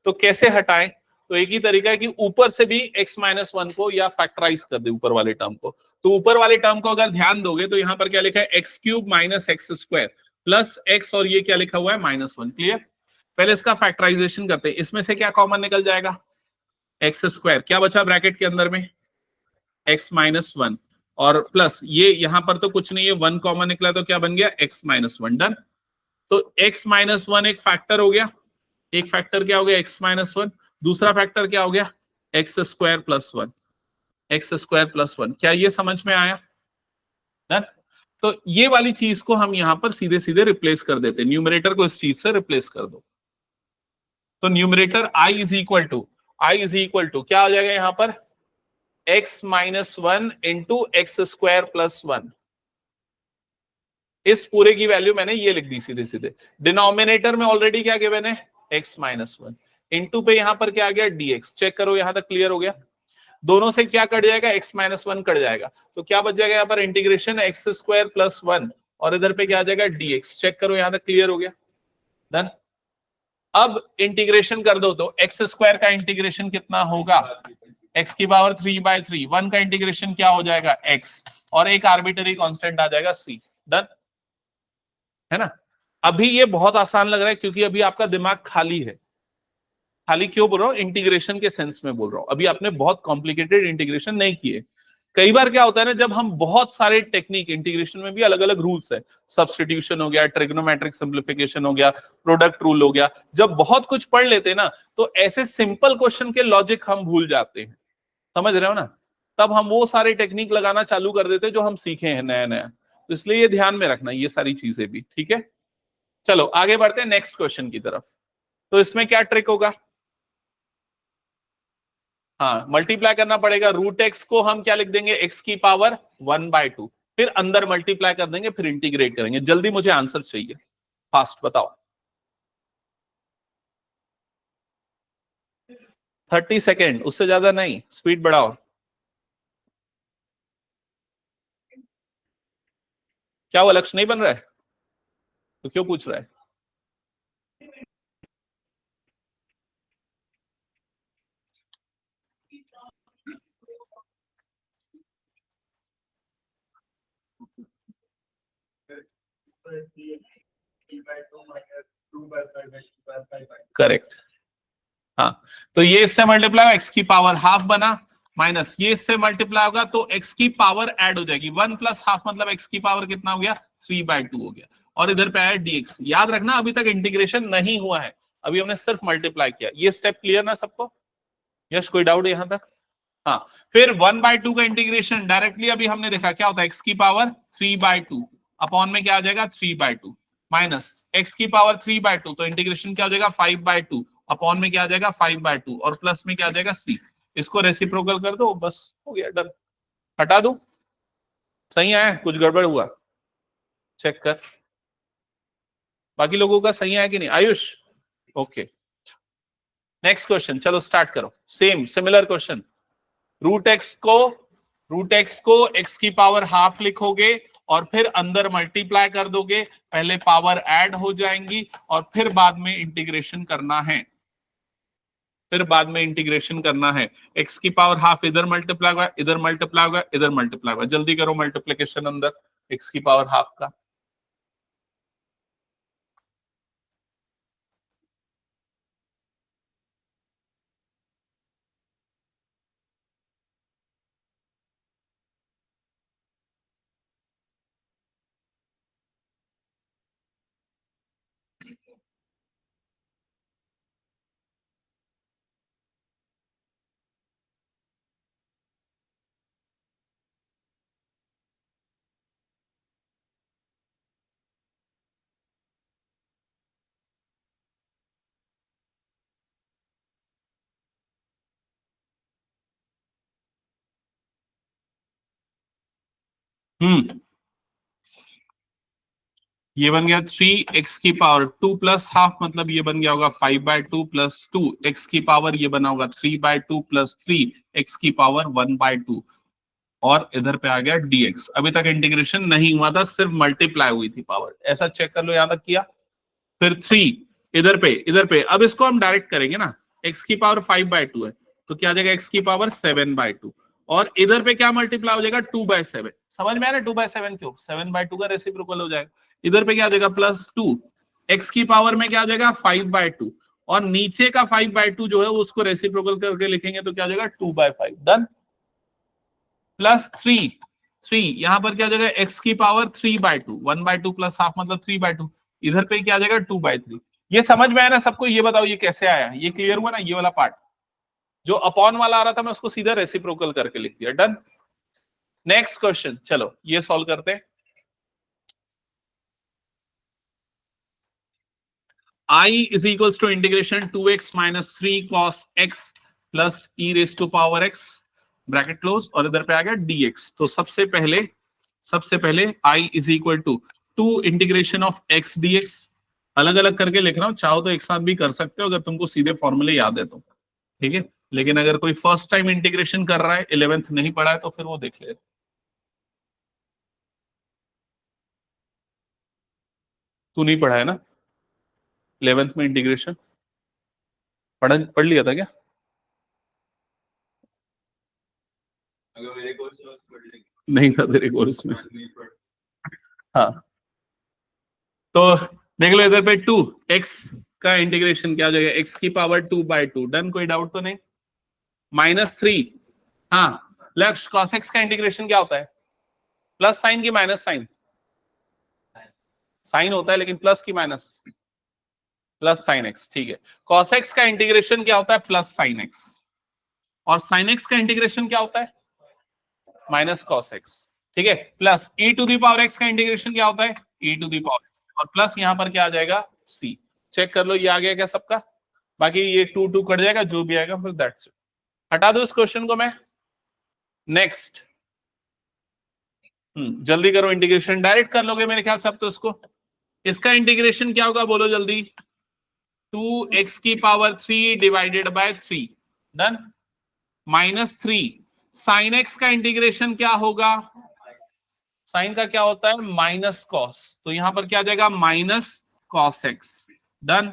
तो कैसे हटाएं? तो एक ही तरीका है कि ऊपर से भी x-1 को या फैक्टराइज कर दे ऊपर वाले टर्म को। तो ऊपर वाले टर्म को अगर ध्यान दोगे तो यहां पर क्या लिखा है x³ - x² प्लस x और ये क्या लिखा हुआ है -1। क्लियर? पहले इसका फैक्टराइजेशन करते हैं। इसमें से क्या कॉमन निकल जाएगा? x²। क्या बचा ब्रैकेट के अंदर में? x-1 और प्लस ये यहां पर तो कुछ नहीं है, 1 कॉमन निकला तो क्या बन गया x-1। डन। तो x-1 एक फैक्टर हो गया। एक फैक्टर क्या हो गया x-1। दूसरा फैक्टर क्या हो गया x² + 1। x² + 1। क्या ये समझ में आया? डन। तो ये वाली चीज को हम यहां पर सीधे सीधे रिप्लेस कर देते हैं, न्यूमरेटर को इस चीज से रिप्लेस कर दो। तो न्यूमरेटर i क्या हो जाएगा यहां पर x-1 इंटू x² + 1। इस पूरे की वैल्यू मैंने ये लिख दी सीधे सीधे। डिनोमिनेटर में ऑलरेडी क्या गिवन है x-1 इंटू पे यहां पर क्या आ गया dx। चेक करो यहां तक क्लियर हो गया? दोनों से क्या कट जाएगा x-1 कट जाएगा तो क्या बच जाएगा यहां पर इंटीग्रेशन x² + 1 और इधर पे क्या आ जाएगा dx। चेक करो यहां तक क्लियर हो गया? डन। अब इंटीग्रेशन कर दो तो x² का इंटीग्रेशन कितना होगा x³ 3/3। 1 का इंटीग्रेशन क्या हो जाएगा x और एक आर्बिटरी कांस्टेंट आ जाएगा c। डन है ना? अभी ये बहुत आसान लग रहा है क्योंकि अभी आपका दिमाग खाली है। खाली क्यों बोल रहा हूं? इंटीग्रेशन के सेंस में बोल रहा हूं। अभी आपने बहुत कॉम्प्लिकेटेड इंटीग्रेशन नहीं किए। कई बार क्या होता है ना, जब हम बहुत सारे टेक्निक इंटीग्रेशन में भी अलग अलग रूल्स है, सब्स्टिट्यूशन हो गया, ट्रिग्नोमेट्रिक सिंप्लीफिकेशन हो गया, प्रोडक्ट रूल हो गया, जब बहुत कुछ पढ़ लेते हैं ना तो ऐसे सिंपल क्वेश्चन के लॉजिक हम भूल जाते हैं। समझ रहे हो ना? तब हम वो सारे टेक्निक लगाना चालू कर देते हैं जो हम सीखे हैं नया नया। तो इसलिए ये ध्यान में रखना ये सारी चीजें भी। ठीक है, चलो आगे बढ़ते हैं नेक्स्ट क्वेश्चन की तरफ। तो इसमें क्या ट्रिक होगा? हाँ, मल्टीप्लाई करना पड़ेगा। √x को हम क्या लिख देंगे x⁻² 1/2। फिर अंदर मल्टीप्लाई कर देंगे, फिर इंटीग्रेट करेंगे। जल्दी मुझे आंसर चाहिए, फास्ट बताओ। 30 सेकेंड, उससे ज्यादा नहीं, स्पीड बढ़ाओ। क्या वो लक्ष्य नहीं बन रहा है तो क्यों पूछ रहा है? करेक्ट। हाँ, तो ये इससे मल्टीप्लाई x⁻½ बना, माइनस ये इससे मल्टीप्लाई होगा तो x⁻² ऐड हो जाएगी। 1 + ½ मतलब x⁻² कितना हो गया 3/2 हो गया। और इधर पे आया dx। याद रखना अभी तक इंटीग्रेशन नहीं हुआ है, अभी हमने सिर्फ मल्टीप्लाई किया। ये स्टेप क्लियर ना सबको? यस, कोई डाउट यहां तक? हाँ, फिर 1/2 का इंटीग्रेशन डायरेक्टली अभी हमने देखा क्या होता है x⁻³ अपॉन में क्या आ जाएगा 3/2 माइनस x⁻³ तो इंटीग्रेशन क्या हो जाएगा 5/2 अपॉन में क्या आ जाएगा 5/2 और प्लस में क्या आ जाएगा c। इसको रेसिप्रोकल कर दो, बस हो गया, डन। हटा दो। सही आया? कुछ गड़बड़ हुआ? चेक कर, बाकी लोगों का सही आया कि नहीं? आयुष ओके। नेक्स्ट क्वेश्चन, चलो स्टार्ट करो। Same similar question. Root x को x⁻½ लिखोगे और फिर अंदर मल्टीप्लाई कर दोगे। पहले पावर ऐड हो जाएंगी और फिर बाद में इंटीग्रेशन करना है। x⁻½ इधर मल्टीप्लाई होगा, इधर मल्टीप्लाई होगा, इधर मल्टीप्लाई होगा। जल्दी करो मल्टीप्लीकेशन अंदर x⁻½ का। ये बन गया 3x की पावर 2 प्लस हाफ, मतलब ये बन गया होगा 5/2 प्लस 2 x की पावर, ये बना होगा 3/2 प्लस 3 x की पावर 1/2, और इधर पे आ गया dx। अभी तक इंटीग्रेशन नहीं हुआ था, सिर्फ मल्टीप्लाई हुई थी पावर। ऐसा चेक कर लो, याद तक किया। फिर 3 इधर पे अब इसको हम डायरेक्ट करेंगे ना, x की पावर 5/2 है तो क्या आ जाएगा x की पावर 7/2, और इधर पे क्या मल्टीप्लाई हो जाएगा 2/7। समझ में आ रहा है 2/7 क्यों? 7/2 का रेसिप्रोकल हो जाएगा। इधर पे क्या आ जाएगा प्लस 2, x की पावर में क्या आ जाएगा 5/2, और नीचे का 5/2 जो है उसको रेसिप्रोकल करके लिखेंगे तो क्या आ जाएगा 2/5। डन। प्लस 3 यहां पर क्या आ जाएगा x की पावर 3/2, 1/2 प्लस हाफ मतलब 3/2, इधर पे क्या आ जाएगा 2/3। ये समझ में आया ना सबको? ये बताओ ये कैसे आया? ये क्लियर हुआ ना? ये वाला पार्ट जो अपॉन वाला आ रहा था मैं उसको सीधा रेसिप्रोकल करके लिख दिया। डन। नेक्स्ट क्वेश्चन, चलो ये सॉल्व करते हैं। I is equals to integration 2x minus 3 cos x plus e raised to power x bracket close, और इधर पे आ गया dx। तो सबसे पहले I is equal to 2 integration of x dx। अलग अलग करके लिख रहा हूं, चाहो तो एक साथ भी कर सकते हो अगर तुमको सीधे फॉर्मूले याद है तो, ठीक है। लेकिन अगर कोई फर्स्ट टाइम इंटीग्रेशन कर रहा है, 11th नहीं पढ़ा है, तो फिर वो देख ले। तू नहीं पढ़ा है ना 11th में इंटीग्रेशन? पढ़ लिया था क्या? नहीं था तेरे कोर्स में? हाँ, तो देख लो इधर पे 2x का इंटीग्रेशन क्या हो जाएगा, x की पावर 2/2। डन, कोई डाउट तो नहीं? -3, हाँ लक्ष्य cos x का इंटीग्रेशन क्या होता है? प्लस साइन की माइनस साइन? साइन होता है लेकिन प्लस की माइनस? प्लस साइन x, ठीक है। cos x का इंटीग्रेशन क्या होता है? Plus sine x। और साइन x का इंटीग्रेशन क्या होता है? माइनस cos x, ठीक है। Plus e to the power x का इंटीग्रेशन क्या होता है? e to the power x, और प्लस यहां पर क्या आ जाएगा c। चेक कर लो ये आ गया क्या सबका? बाकी ये 2 कट जाएगा, जो भी आएगा फिर दैट्स इट। हटा दो इस क्वेश्चन को मैं। नेक्स्ट, जल्दी करो, इंटीग्रेशन डायरेक्ट कर लोगे मेरे ख्याल से अब तो इसको। इसका इंटीग्रेशन क्या होगा बोलो जल्दी? 2x की पावर 3 divided by 3। Done. -3 sine x का इंटीग्रेशन क्या होगा? साइन का क्या होता है? माइनस कॉस, तो यहां पर क्या आ जाएगा minus cos x. Done.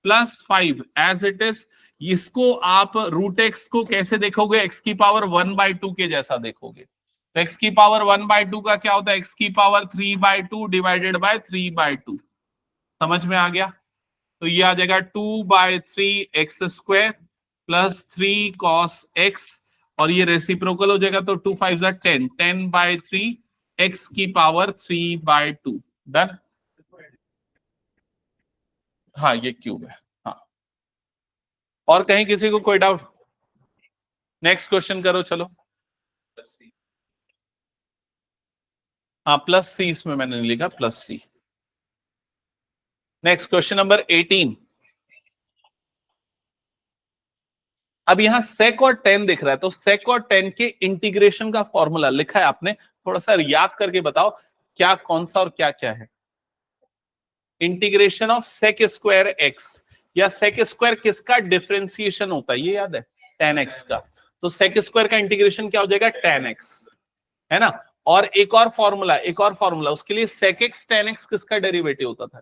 Plus 5 as it is. इसको आप रूट एक्स को कैसे देखोगे? एक्स की पावर 1/2 के जैसा देखोगे। तो एक्स की पावर 1/2 का क्या होता है? एक्स की पावर 3/2 डिवाइडेड बाय 3/2। समझ में आ गया? तो ये आ जाएगा 2/3 x² प्लस 3 cos x, और ये रेसिप्रोकल हो जाएगा तो 2 5 10, 10/3 x की पावर 3/2। डन। हाँ ये क्यूब है। हाँ, और कहीं किसी को कोई डाउट? नेक्स्ट क्वेश्चन करो चलो। हाँ प्लस सी, इसमें मैंने नहीं लिखा plus c. Next question number 18। अब यहां सेक और टेन दिख रहा है, तो सेक और टेन के इंटीग्रेशन का फॉर्मूला लिखा है आपने, थोड़ा सा याद करके बताओ क्या कौन सा और क्या क्या है। Integration of sec square x, या सेक स्क्वायर किसका डिफरेंशिएशन होता है ये याद है? टेन एक्स का। तो सेक स्क्वायर का इंटीग्रेशन क्या हो जाएगा? टेन एक्स, है ना। और एक और फॉर्मूला उसके लिए, सेक एक्स टेन एक्स किसका डेरिवेटिव होता था?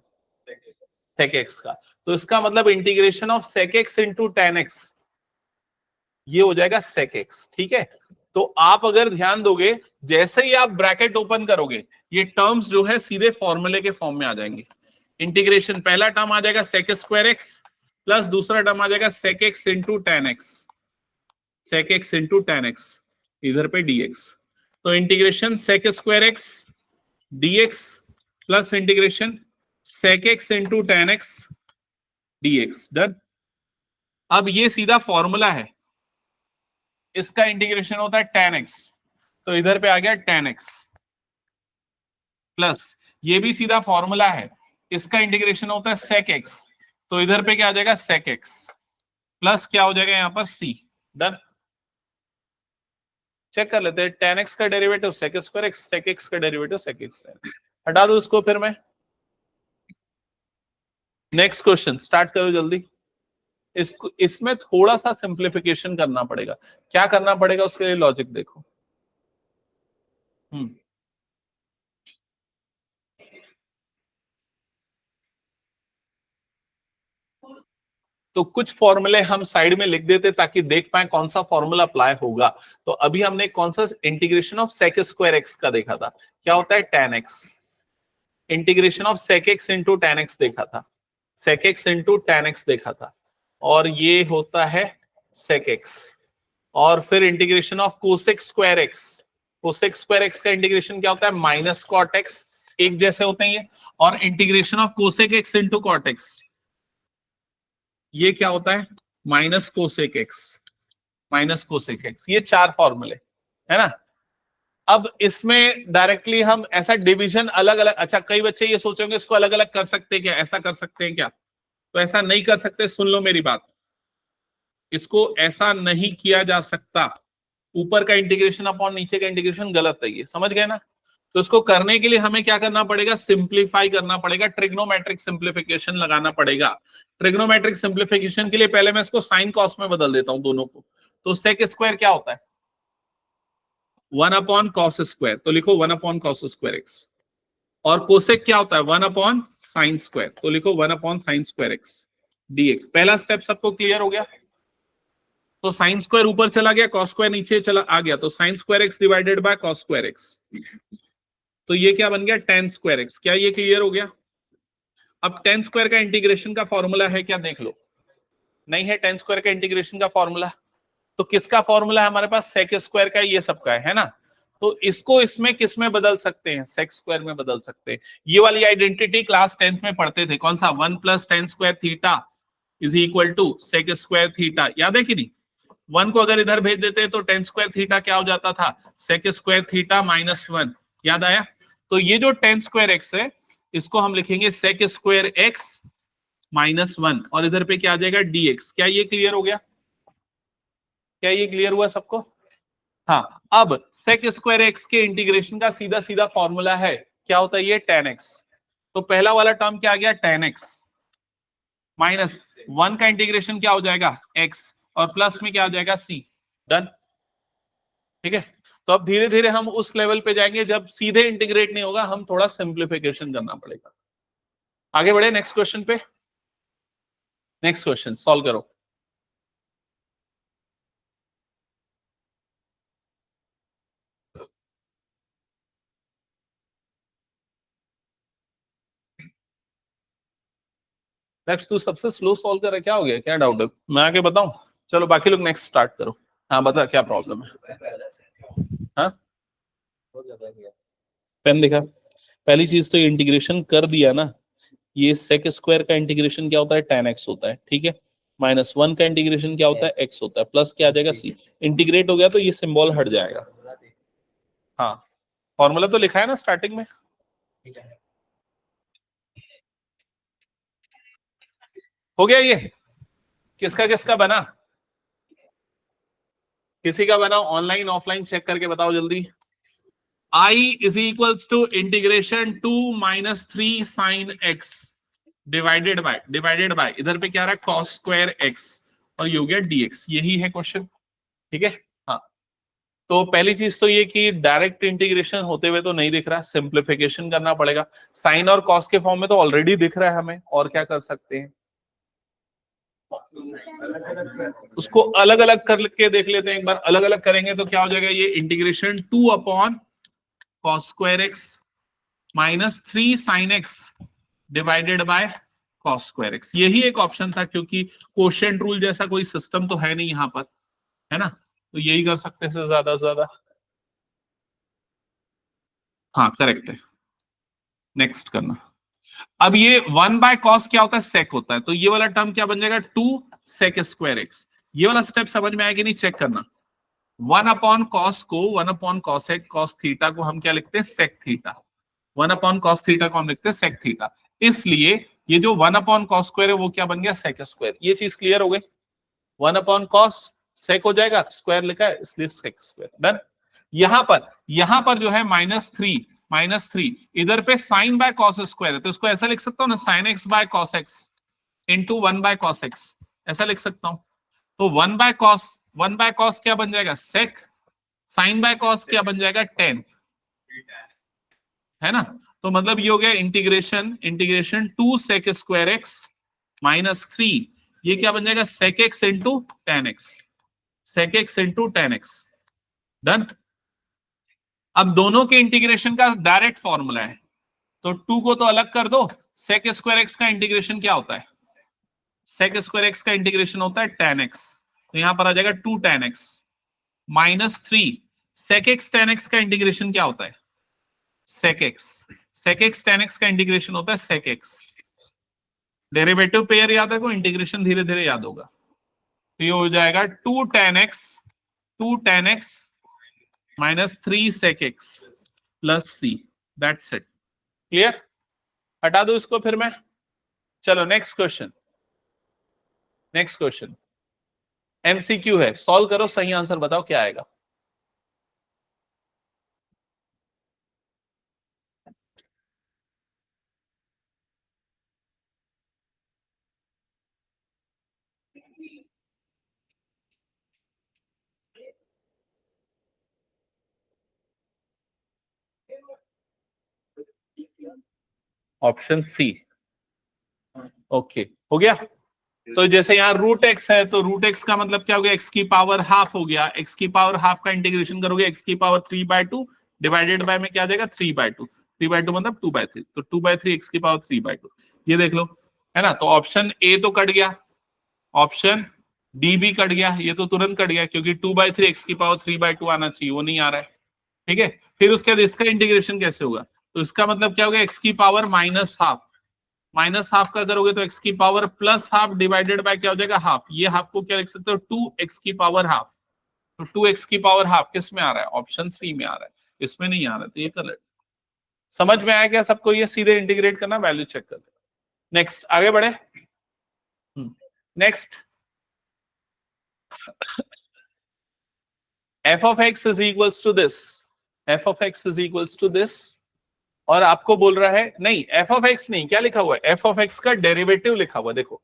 सेक एक्स का। तो इसका मतलब integration of sec x into tan x, ये हो जाएगा सेक एक्स, ठीक है। तो आप अगर ध्यान दोगे, जैसे ही आप ब्रैकेट ओपन करोगे, ये टर्म्स जो है सीधे फॉर्मूले के फॉर्म में आ जाएंगे। इंटीग्रेशन पहला टर्म आ जाएगा सेक स्क्वायर एक्स, प्लस दूसरा टर्म आ जाएगा sec x into tan x, sec x into tan x, इधर पे dx। तो integration sec square x dx plus integration sec x into tan x dx। Done. अब ये सीधा फॉर्मूला है, इसका इंटीग्रेशन होता है tan x, तो इधर पे आ गया tan x, प्लस ये भी सीधा फॉर्मूला है, इसका इंटीग्रेशन होता है sec x, तो इधर पे क्या आ जाएगा sec x, प्लस क्या हो जाएगा यहां पर c। डन। चेक कर लेते हैं। tan x का derivative sec square x, sec x का डेरिवेटिव sec x। हटा दो इसको फिर मैं। नेक्स्ट क्वेश्चन स्टार्ट करो जल्दी। इसमें थोड़ा सा सिंप्लीफिकेशन करना पड़ेगा। क्या करना पड़ेगा उसके लिए लॉजिक देखो। तो कुछ फॉर्मूले हम साइड में लिख देते ताकि देख पाए कौन सा फॉर्मूला अप्लाई होगा। तो अभी हमने कौन सा integration of sec square x का देखा था, क्या होता है tan x। Integration of sec x into tan x देखा था, sec x into tan x देखा था, और ये होता है sec x। और फिर integration of cosec square x, cosec square x का इंटीग्रेशन क्या होता है माइनस cot x, एक जैसे होते हैं ये। और integration of cosec x into cot x, ये क्या होता है minus cosec x, minus cosec x. ये चार फॉर्मूले है ना। अब इसमें डायरेक्टली हम ऐसा डिवीजन अलग अलग, अच्छा कई बच्चे ये सोचेंगे इसको अलग अलग कर सकते हैं क्या, ऐसा कर सकते हैं क्या, तो ऐसा नहीं कर सकते। सुन लो मेरी बात, इसको ऐसा नहीं किया जा सकता। ऊपर का इंटीग्रेशन अपॉन नीचे का इंटीग्रेशन गलत है, ये समझ गए ना। तो इसको करने के लिए हमें क्या करना पड़ेगा, सिंप्लीफाई करना पड़ेगा, ट्रिग्नोमेट्रिक सिंप्लीफिकेशन लगाना पड़ेगा। ट्रिग्नोमेट्रिक सिंप्लीफिकेशन के लिए पहले मैं इसको साइन कॉस में बदल देता हूं दोनों को। तो सेक स्क्वायर क्या होता है 1 अपॉन कॉस स्क्वायर, तो लिखो 1 अपॉन कॉस स्क्वायर एक्स। और कोसेक क्या होता है 1 अपॉन साइन स्क्वायर, तो लिखो 1 upon sine square x d x. पहला स्टेप सबको क्लियर हो गया। तो साइन स्क्वायर ऊपर चला गया, कॉस स्क्वायर नीचे चला आ गया, तो sign square x divided by cos square x. तो ये क्या बन गया tan स्क्वायर एक्स। क्या ये क्लियर हो गया। अब tan स्क्वायर का इंटीग्रेशन का फॉर्मूला है क्या, देख लो। नहीं है tan स्क्वायर का इंटीग्रेशन का फॉर्मूला। तो किसका फॉर्मूला है हमारे पास, सेक स्क्वायर का, ये सबका है ना। तो इसको इसमें किस में बदल सकते हैं, सेक स्क्वायर में बदल सकते हैं। ये वाली आइडेंटिटी क्लास 10th में पढ़ते थे, कौन सा 1 plus tan square theta is equal to sec square theta, याद है कि नहीं। 1 को अगर इधर भेज देते तो tan स्क्वायर थीटा क्या हो जाता था, सेक स्क्वायर थीटा माइनस 1, याद आया। तो ये जो tan स्क्वायर एक्स है इसको हम लिखेंगे सेक स्क्वायर एक्स माइनस 1, और इधर पे क्या आ जाएगा dx। क्या ये क्लियर हो गया, क्या ये क्लियर हुआ सबको। हाँ, अब सेक स्क्वायर एक्स के इंटीग्रेशन का सीधा सीधा फॉर्मूला है, क्या होता है ये tan x। तो पहला वाला टर्म क्या आ गया tan x माइनस 1 का इंटीग्रेशन क्या हो जाएगा x, और प्लस में क्या आ जाएगा c। डन, ठीक है। तो अब धीरे धीरे हम उस लेवल पे जाएंगे जब सीधे इंटीग्रेट नहीं होगा, हम थोड़ा सिंप्लीफिकेशन करना पड़ेगा। आगे बढ़े नेक्स्ट क्वेश्चन पे। नेक्स्ट क्वेश्चन सॉल्व करो। नेक्स्ट तू सबसे स्लो सॉल्व कर रहा है, क्या हो गया, क्या डाउट है, मैं आके बताऊं। चलो बाकी लोग नेक्स्ट स्टार्ट करो। हाँ बता क्या प्रॉब्लम है। हाँ पेन दिखा। पहली चीज तो ये इंटीग्रेशन कर दिया ना, ये सेक स्क्वायर का इंटीग्रेशन क्या होता है tan x होता है, ठीक है। माइनस 1 का इंटीग्रेशन क्या होता है x होता है, प्लस क्या आ जाएगा c। इंटीग्रेट हो गया तो ये सिंबल हट जाएगा। हाँ फॉर्मूला तो लिखा है ना स्टार्टिंग में। हो गया ये, किसका किसका बना, किसी का बना ऑनलाइन ऑफलाइन चेक करके बताओ जल्दी। I is equals to integration 2 minus 3 sine x divided by इधर पे क्या रहा है cos स्क्वायर x, और ये हो गया dx। यही है क्वेश्चन, ठीक है। हाँ तो पहली चीज तो ये कि डायरेक्ट इंटीग्रेशन होते हुए तो नहीं दिख रहा, सिंप्लीफिकेशन करना पड़ेगा। साइन और कॉस के फॉर्म में तो ऑलरेडी दिख रहा है हमें, और क्या कर सकते हैं, उसको अलग अलग करके देख लेते हैं एक बार। अलग अलग करेंगे तो क्या हो जाएगा, ये integration 2 upon cos square x minus 3 sine x divided by cos square x. यही एक ऑप्शन था, क्योंकि कोशेंट रूल जैसा कोई सिस्टम तो है नहीं यहाँ पर, है ना। तो यही कर सकते हैं ज्यादा से ज्यादा। हाँ करेक्ट है, नेक्स्ट करना। अब ये 1 बाय कॉस क्या होता है, सेक होता है, तो ये वाला टर्म क्या बन जाएगा 2 सेक स्क्वायर एक्स। ये वाला स्टेप समझ में आया कि नहीं, चेक करना। 1 अपॉन कॉस को 1 अपॉन कॉसेक कॉस थीटा को हम क्या लिखते हैं sec theta, 1 upon cos theta को हम लिखते हैं सेक थीटा। इसलिए ये जो 1 अपॉन कॉस स्क्वायर है वो क्या बन गया सेक स्क्वायर। ये चीज क्लियर हो गई, 1 अपॉन कॉस सेक हो जाएगा, स्क्वायर लिखा है इसलिए सेक स्क्वायर। डन। यहां पर जो है -3 इधर पे साइन बाय कॉस स्क्वायर है, तो इसको ऐसा लिख सकता हूं ना, sine x by cos x into 1 by cos x, ऐसा लिख सकता हूं। तो 1 बाय कॉस क्या बन जाएगा, सेक, साइन बाय कॉस क्या बन जाएगा, टेन, है ना। तो मतलब ये हो गया इंटीग्रेशन 2 सेक स्क्वायर एक्स -3, ये क्या बन जाएगा, sec x into tan x, sec x into tan x, done. अब दोनों के इंटीग्रेशन का डायरेक्ट फॉर्मूला है, तो 2 को तो अलग कर दो, सेक स्क्वायर एक्स का इंटीग्रेशन क्या होता है, सेक स्क्वायर एक्स का इंटीग्रेशन होता है टेन एक्स, तो यहां पर आ जाएगा 2 tan x -3, sec x tan x का इंटीग्रेशन क्या होता है, सेक एक्स टेन एक्स का इंटीग्रेशन होता है सेक एक्स। डेरिवेटिव पेयर याद रखो, इंटीग्रेशन धीरे धीरे याद होगा। तो ये हो जाएगा 2 tan x -3 sec x plus c, that's it, clear. हटा दो इसको फिर मैं, चलो नेक्स्ट क्वेश्चन एमसीक्यू है, सॉल्व करो, सही आंसर बताओ क्या आएगा। ऑप्शन सी, ओके हो गया। तो जैसे यहाँ रूट एक्स है, तो रूट एक्स का मतलब क्या हो गया, एक्स की पावर हाफ हो गया, एक्स की पावर हाफ का इंटीग्रेशन करोगे एक्स की पावर 3/2 डिवाइडेड बाय में क्या आ जाएगा 3/2, 3/2 मतलब 2/3, तो 2/3 एक्स की पावर 3/2, ये देख लो, है ना। तो ऑप्शन ए तो कट गया, ऑप्शन डी भी कट गया, ये तो तुरंत कट गया क्योंकि 2/3 एक्स की पावर 3/2 आना चाहिए, वो नहीं आ रहा है, ठीक है। फिर उसके बाद इसका इंटीग्रेशन कैसे होगा, तो इसका मतलब क्या होगा, एक्स की पावर -हाफ का करोगे तो एक्स की power plus half divided by क्या हो जाएगा हाफ, ये हाफ को क्या लिख सकते हो 2x की पावर हाफ, तो 2x की पावर हाफ किस में आ रहा है, ऑप्शन सी में आ रहा है, इसमें नहीं आ रहा, तो ये कर, समझ में आया क्या सबको, ये सीधे इंटीग्रेट करना, वैल्यू चेक कर। नेक्स्ट आगे बढ़े, next f of x is equals to this, f of x is equals to this, और आपको बोल रहा है नहीं, f of x नहीं, क्या लिखा हुआ है, f of x का डेरिवेटिव लिखा हुआ है, देखो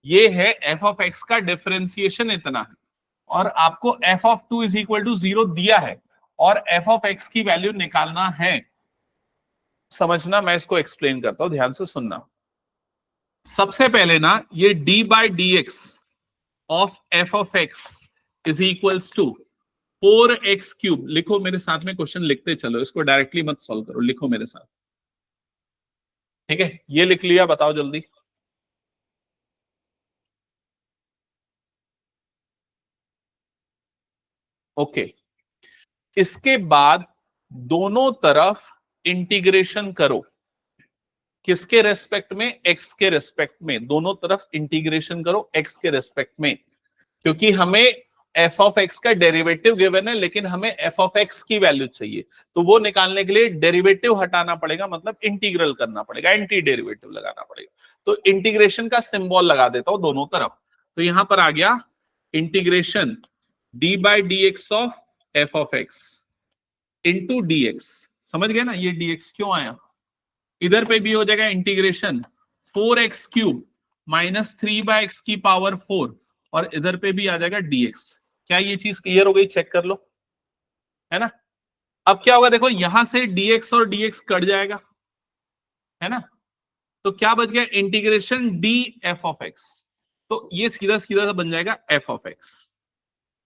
ये है f of x का डिफरेंशिएशन इतना है, और आपको f of 2 is equal to 0 दिया है, और f of x की वैल्यू निकालना है। समझना, मैं इसको एक्सप्लेन करता हूं, ध्यान से सुनना। सबसे पहले ना ये d/dx of f of x is equals to 4x³ लिखो मेरे साथ में, क्वेश्चन लिखते चलो, इसको डायरेक्टली मत सॉल्व करो, लिखो मेरे साथ, ठीक है। ये लिख लिया, बताओ जल्दी, ओके। इसके बाद दोनों तरफ इंटीग्रेशन करो, किसके रेस्पेक्ट में, एक्स के रेस्पेक्ट में, दोनों तरफ इंटीग्रेशन करो एक्स के रेस्पेक्ट में, क्योंकि हमें f ऑफ x का डेरिवेटिव गिवन है, लेकिन हमें f ऑफ x की वैल्यू चाहिए, तो वो निकालने के लिए डेरिवेटिव हटाना पड़ेगा, मतलब इंटीग्रल करना पड़ेगा, एंटी डेरिवेटिव लगाना पड़ेगा। तो इंटीग्रेशन का सिंबल लगा देता हूं दोनों तरफ, तो यहां पर आ गया integration d/dx of f of x into dx, समझ गया ना, ये dx क्यों आया। इधर पे भी हो जाएगा इंटीग्रेशन 4x³ -3/x की पावर 4, और इधर पे भी आ जाएगा dx। क्या ये चीज क्लियर हो गई, चेक कर लो, है ना। अब क्या होगा, देखो यहां से dx और dx कट जाएगा, है ना, तो क्या बच गया, इंटीग्रेशन df ऑफ x, तो ये सीधा सीधा बन जाएगा f ऑफ x।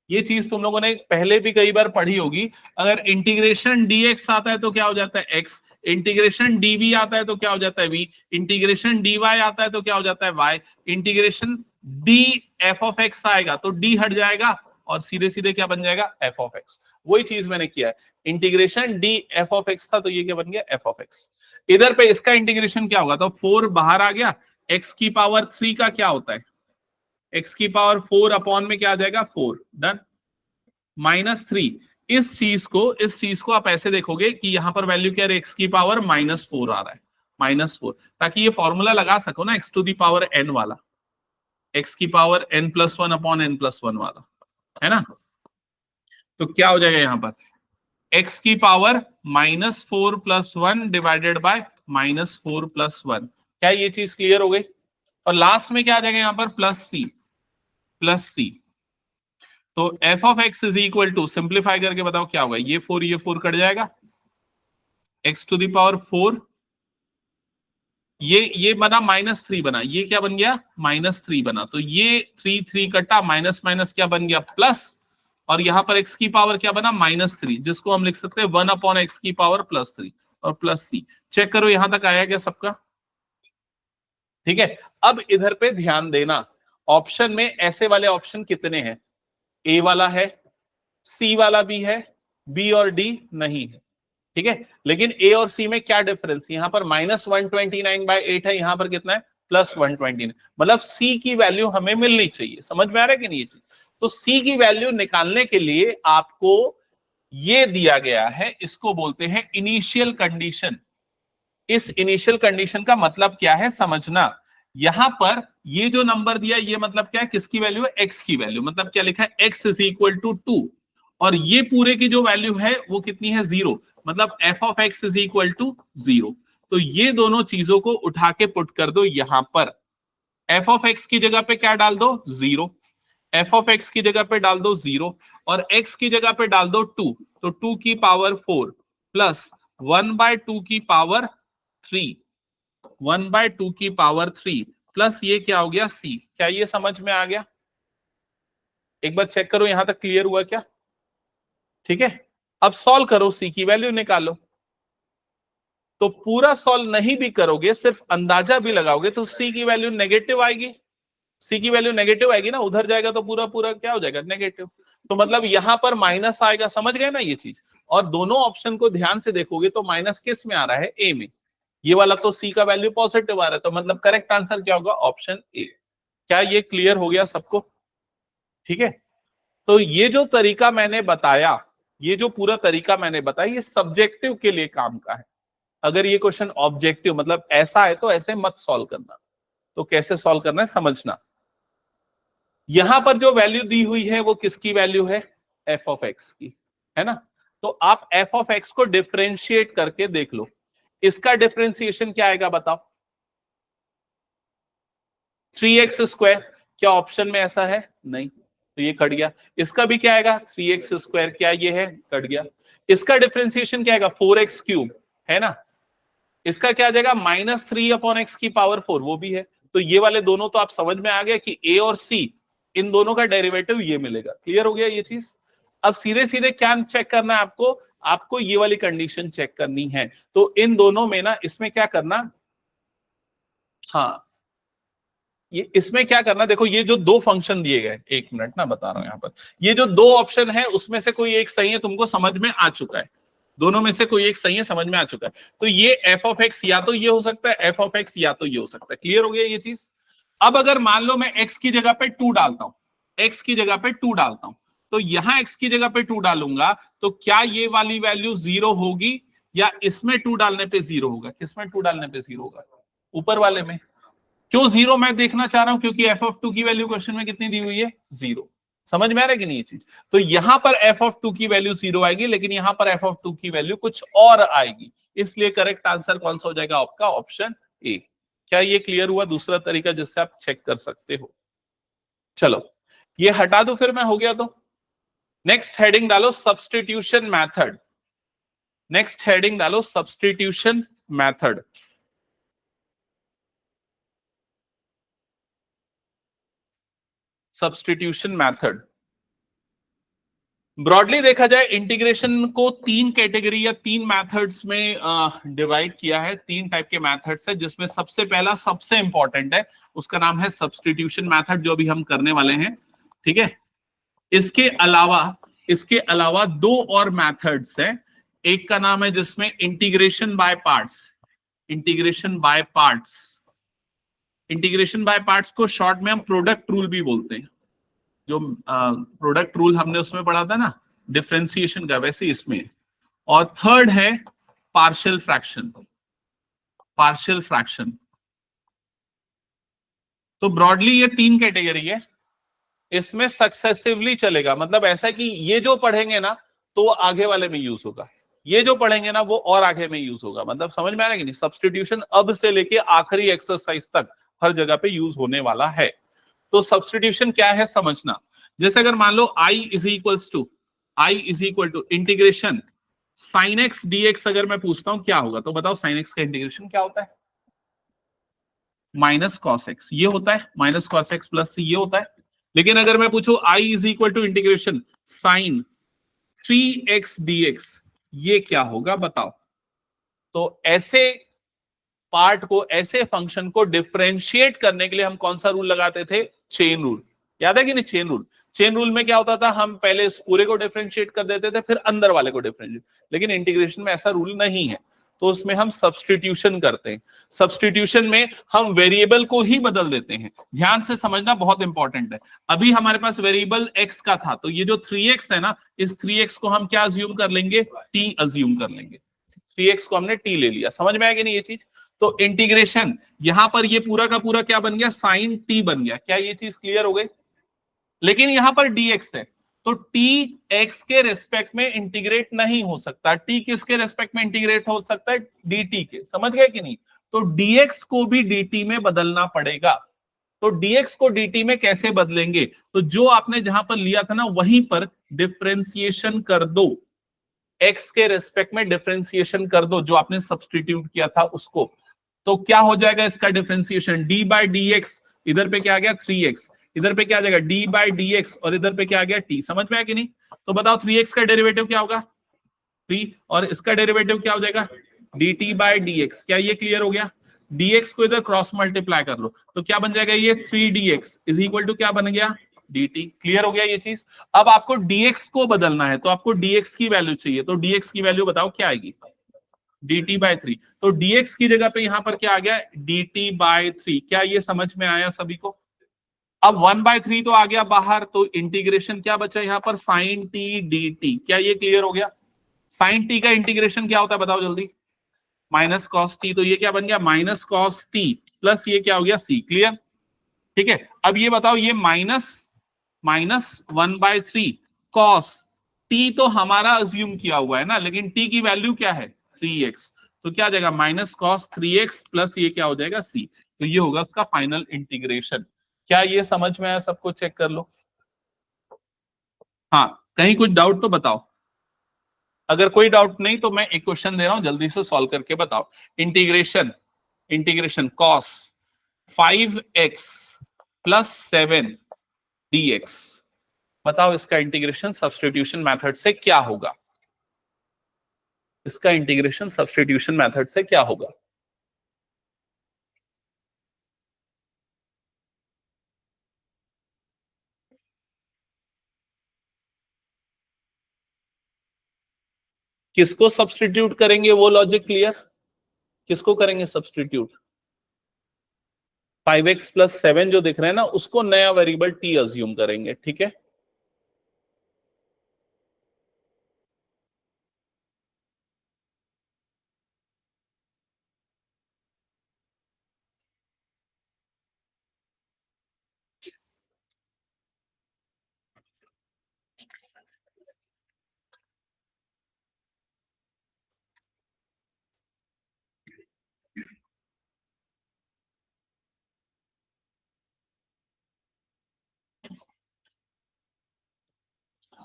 ये चीज तुम लोगों ने पहले भी कई बार पढ़ी होगी, अगर इंटीग्रेशन dx आता है तो क्या हो जाता है x, इंटीग्रेशन dv आता है तो क्या हो जाता है v, इंटीग्रेशन dy आता है तो क्या हो जाता है y, integration df of x आएगा तो d हट जाएगा, और सीधे सीधे क्या बन जाएगा f ऑफ x। वही चीज मैंने किया है, इंटीग्रेशन df ऑफ x था तो ये क्या बन गया f ऑफ x। इधर पे इसका इंटीग्रेशन क्या होगा, तो 4 बाहर आ गया, x की पावर 3 का क्या होता है, x की पावर 4 अपॉन में क्या आ जाएगा 4, डन, -3। इस चीज को आप ऐसे देखोगे कि यहां पर वैल्यू क्या है, x की पावर -4 आ रहा है, -4, ताकि ये फॉर्मूला लगा सको ना x to the power n वाला, x की पावर n+1 अपॉन n+1 वाला, है ना। तो क्या हो जाएगा यहां पर x की पावर -4 + 1 डिवाइडेड बाय -4 + 1। क्या ये चीज क्लियर हो गई? और लास्ट में क्या आ जाएगा यहां पर? +c। तो f of x is equal to, simplify करके बताओ क्या होगा? ये 4 कट जाएगा, x⁴, ये बना -3 बना, ये क्या बन गया? -3 बना। तो ये 3 कटा, माइनस माइनस क्या बन गया? प्लस। और यहां पर x की पावर क्या बना? -3, जिसको हम लिख सकते हैं 1/x की पावर +3 और +c। चेक करो यहां तक आया क्या सबका? ठीक है। अब इधर पे ध्यान देना, ऑप्शन में ऐसे वाले ऑप्शन कितने हैं? ए वाला है, सी वाला भी है, बी और डी नहीं है। ठीक है, लेकिन ए और सी में क्या डिफरेंस? यहां पर -129/8 है, यहां पर कितना है? +129। मतलब सी की वैल्यू हमें मिलनी चाहिए। समझ में आ रहा है कि नहीं ये चीज? तो सी की वैल्यू निकालने के लिए आपको ये दिया गया है, इसको बोलते हैं इनिशियल कंडीशन। इस इनिशियल कंडीशन का मतलब क्या है समझना। यहां पर ये जो नंबर दिया, ये मतलब क्या है? किसकी वैल्यू है? एक्स की वैल्यू। मतलब क्या लिखा है? x = 2। और ये पूरे की जो वैल्यू है वो कितनी है? 0। मतलब f ऑफ x = 0। तो ये दोनों चीजों को उठा के पुट कर दो यहां पर। f ऑफ x की जगह पे क्या डाल दो? 0। f ऑफ x की जगह पे डाल दो 0 और x की जगह पे डाल दो 2। तो 2 की पावर 4 प्लस 1/2 की पावर 3, 1/2 की पावर 3 प्लस ये क्या हो गया? c। क्या ये समझ में आ गया? एक बार चेक करो यहां तक क्लियर हुआ क्या? ठीक है, अब सॉल्व करो, c की वैल्यू निकालो। तो पूरा सॉल्व नहीं भी करोगे, सिर्फ अंदाजा भी लगाओगे, तो c की वैल्यू नेगेटिव आएगी। c की वैल्यू नेगेटिव आएगी ना, उधर जाएगा तो पूरा पूरा क्या हो जाएगा? नेगेटिव। तो मतलब यहां पर माइनस आएगा। समझ गए ना ये चीज? और दोनों ऑप्शन को ध्यान से देखोगे तो माइनस किस में आ रहा है? ए में। ये वाला तो सी का वैल्यू पॉजिटिव आ रहा है, तो मतलब करेक्ट आंसर क्या होगा? Option A. क्या ये क्लियर हो गया सबको? ठीक है, तो ये जो तरीका मैंने बताया, ये जो पूरा तरीका मैंने बताया, ये सब्जेक्टिव के लिए काम का है। अगर ये क्वेश्चन ऑब्जेक्टिव मतलब ऐसा है तो ऐसे मत सॉल्व करना। तो कैसे सॉल्व करना है समझना। यहां पर जो वैल्यू दी हुई है वो किसकी वैल्यू है? f ऑफ x की, है ना? तो आप f ऑफ x को डिफरेंशिएट करके देख लो। इसका डिफरेंशिएशन क्या आएगा बताओ? 3x²। क्या ऑप्शन में ऐसा है? नहीं, तो ये कट गया। इसका भी क्या आएगा? 3x²। क्या ये है? कट गया। इसका डिफरेंशिएशन क्या आएगा? 4x³ है ना? इसका क्या आ जाएगा? -3/x की पावर 4, वो भी है। तो ये वाले दोनों तो आप समझ में आ गया कि ए और सी, इन दोनों का डेरिवेटिव ये मिलेगा। क्लियर हो गया ये चीज? अब सीधे सीधे क्या चेक करना है आपको? आपको ये वाली कंडीशन चेक करनी है। तो इन दोनों में ना, इसमें क्या करना, हाँ, ये इसमें क्या करना, देखो ये जो दो फंक्शन दिए गए, एक मिनट ना बता रहा हूं यहां पर, ये जो दो ऑप्शन है उसमें से कोई एक सही है, तुमको समझ में आ चुका है। दोनों में से कोई एक सही है, समझ में आ चुका है। तो ये f ऑफ x या तो ये हो सकता है, f ऑफ x या तो ये हो सकता है। क्लियर हो गया ये चीज? अब अगर मान लो मैं x की जगह पे 2 डालता हूं, x की जगह पे 2 डालता हूं, तो यहां x की जगह पे 2 डालूंगा, तो क्या ये वाली वैल्यू 0 होगी या इसमें 2 डालने पे 0 होगा? किसमें 2 डालने पे 0 होगा? ऊपर वाले में। क्यों 0 मैं देखना चाह रहा हूं? क्योंकि f ऑफ 2 की वैल्यू क्वेश्चन में कितनी दी हुई है? 0। समझ में आ रहा है कि नहीं ये चीज? तो यहां पर f ऑफ 2 की वैल्यू 0 आएगी, लेकिन यहां पर f ऑफ 2 की वैल्यू कुछ और आएगी। इसलिए करेक्ट आंसर कौन सा हो जाएगा आपका? Option A. क्या ये क्लियर हुआ? दूसरा तरीका जिससे आप चेक कर सकते हो। चलो ये हटा दो फिर मैं, हो गया तो। नेक्स्ट हेडिंग डालो सब्स्टिट्यूशन मैथड। नेक्स्ट हेडिंग डालो substitution method. Substitution method. Broadly देखा जाए इंटीग्रेशन को 3 कैटेगरी या 3 मेथड्स में डिवाइड किया है। 3 टाइप के मेथड्स है, जिसमें सबसे पहला सबसे इंपॉर्टेंट है, उसका नाम है सब्स्टिट्यूशन मेथड, जो अभी हम करने वाले हैं। ठीक है, इसके अलावा 2 और मेथड्स है। एक का नाम है जिसमें integration by parts. Integration by parts, integration by parts को शॉर्ट में हम प्रोडक्ट रूल भी बोलते हैं। जो प्रोडक्ट रूल हमने उसमें पढ़ा था ना डिफरेंशिएशन का, वैसे इसमें। और थर्ड है पार्शियल फ्रैक्शन। Partial fraction. तो ब्रॉडली ये 3 कैटेगरी है, इसमें सक्सेसिवली चलेगा। मतलब ऐसा कि ये जो पढ़ेंगे ना तो वो आगे वाले में यूज होगा, ये जो पढ़ेंगे ना वो और आगे में यूज होगा। मतलब समझ में आ रहा है कि नहीं? सब्स्टिट्यूशन अब से लेके आखिरी एक्सरसाइज तक हर जगह पे यूज होने वाला है। तो सब्स्टिट्यूशन क्या है समझना। जैसे अगर मान लो i is equal to integration sine x dx, अगर मैं पूछता हूं क्या होगा तो बताओ साइन एक्स का इंटीग्रेशन क्या होता है? माइनस कॉस एक्स, ये होता है माइनस कॉस एक्स प्लस ये होता है। लेकिन अगर मैं पूछूं i is equal to integration sine 3x dx, ये क्या होगा बताओ? तो ऐसे पार्ट को, ऐसे फंक्शन को डिफरेंशिएट करने के लिए हम कौन सा रूल लगाते थे? Chain rule. याद है कि नहीं? Chain rule. चेन रूल में क्या होता था? हम पहले इस पूरे को डिफरेंशिएट कर देते थे, फिर अंदर वाले को डिफरेंशिएट। लेकिन इंटीग्रेशन में ऐसा रूल नहीं है, तो उसमें हम सब्स्टिट्यूशन करते हैं। सब्स्टिट्यूशन में हम वेरिएबल को ही बदल देते हैं। ध्यान से समझना, बहुत इंपॉर्टेंट है। अभी हमारे पास वेरिएबल x का था, तो ये जो 3x है ना, इस 3x को हम क्या अज्यूम कर लेंगे? t अज्यूम कर लेंगे। 3x को हमने t ले लिया। समझ में आया कि नहीं ये चीज? तो इंटीग्रेशन यहां पर ये पूरा का पूरा क्या बन गया? साइन t बन गया। क्या ये चीज क्लियर हो गई? लेकिन यहां पर dx है, तो t x के रेस्पेक्ट में इंटीग्रेट नहीं हो सकता। t किसके रेस्पेक्ट में इंटीग्रेट हो सकता है? dt के। समझ गए कि नहीं? तो dx को भी dt में बदलना पड़ेगा। तो dx को dt में कैसे बदलेंगे? तो जो आपने जहां पर लिया था ना, वहीं पर डिफरेंशिएशन कर दो। x के रेस्पेक्ट में डिफरेंशिएशन कर दो, जो आपने सब्स्टिट्यूट किया था उसको। तो क्या हो जाएगा इसका differentiation? d by d x, इधर पे क्या आ गया? 3x, इधर पे क्या आ जाएगा? d बाई डी एक्स, और इधर पे क्या आ गया? t। समझ में आया कि नहीं? तो बताओ 3x का डेरिवेटिव क्या होगा? 3, और इसका डेरिवेटिव क्या हो जाएगा? dt by d x. क्या ये क्लियर हो गया? dx को इधर क्रॉस मल्टीप्लाई कर लो, तो क्या बन जाएगा? ये 3dx इज इक्वल टू क्या बन गया? dt। क्लियर हो गया ये चीज? अब आपको dx को बदलना है, तो आपको dx की वैल्यू चाहिए। तो dx की वैल्यू बताओ क्या आएगी? dt by 3। तो dx की जगह पे यहां पर क्या आ गया? dt by 3। क्या ये समझ में आया सभी को? अब 1/3 तो आ गया बाहर, तो इंटीग्रेशन क्या बचा यहाँ पर? Sine t dt। क्या ये क्लियर हो गया? साइन t का इंटीग्रेशन क्या होता है बताओ जल्दी? Minus cos T. तो ये क्या बन गया? माइनस कॉस टी प्लस ये क्या हो गया? सी। क्लियर? ठीक है। अब ये बताओ, ये माइनस 1/3 कॉस टी तो हमारा अज्यूम किया हुआ है ना, लेकिन टी की वैल्यू क्या है? 3x। तो क्या आ जाएगा? माइनस कॉस 3x प्लस ये क्या हो जाएगा? सी। तो ये होगा उसका फाइनल इंटीग्रेशन। क्या ये समझ में आया सबको? चेक कर लो। हाँ, कहीं कुछ डाउट तो बताओ। अगर कोई डाउट नहीं तो मैं एक क्वेश्चन दे रहा हूं, जल्दी से सॉल्व करके बताओ। Integration cos 5x plus 7 dx, बताओ इसका इंटीग्रेशन सब्स्टिट्यूशन मेथड से क्या होगा? इसका इंटीग्रेशन सब्स्टिट्यूशन मेथड से क्या होगा? किसको सब्स्टिट्यूट करेंगे? वो लॉजिक क्लियर? किसको करेंगे सब्स्टिट्यूट? 5x प्लस 7 जो दिख रहे हैं ना, उसको नया वेरिएबल t अज्यूम करेंगे। ठीक है?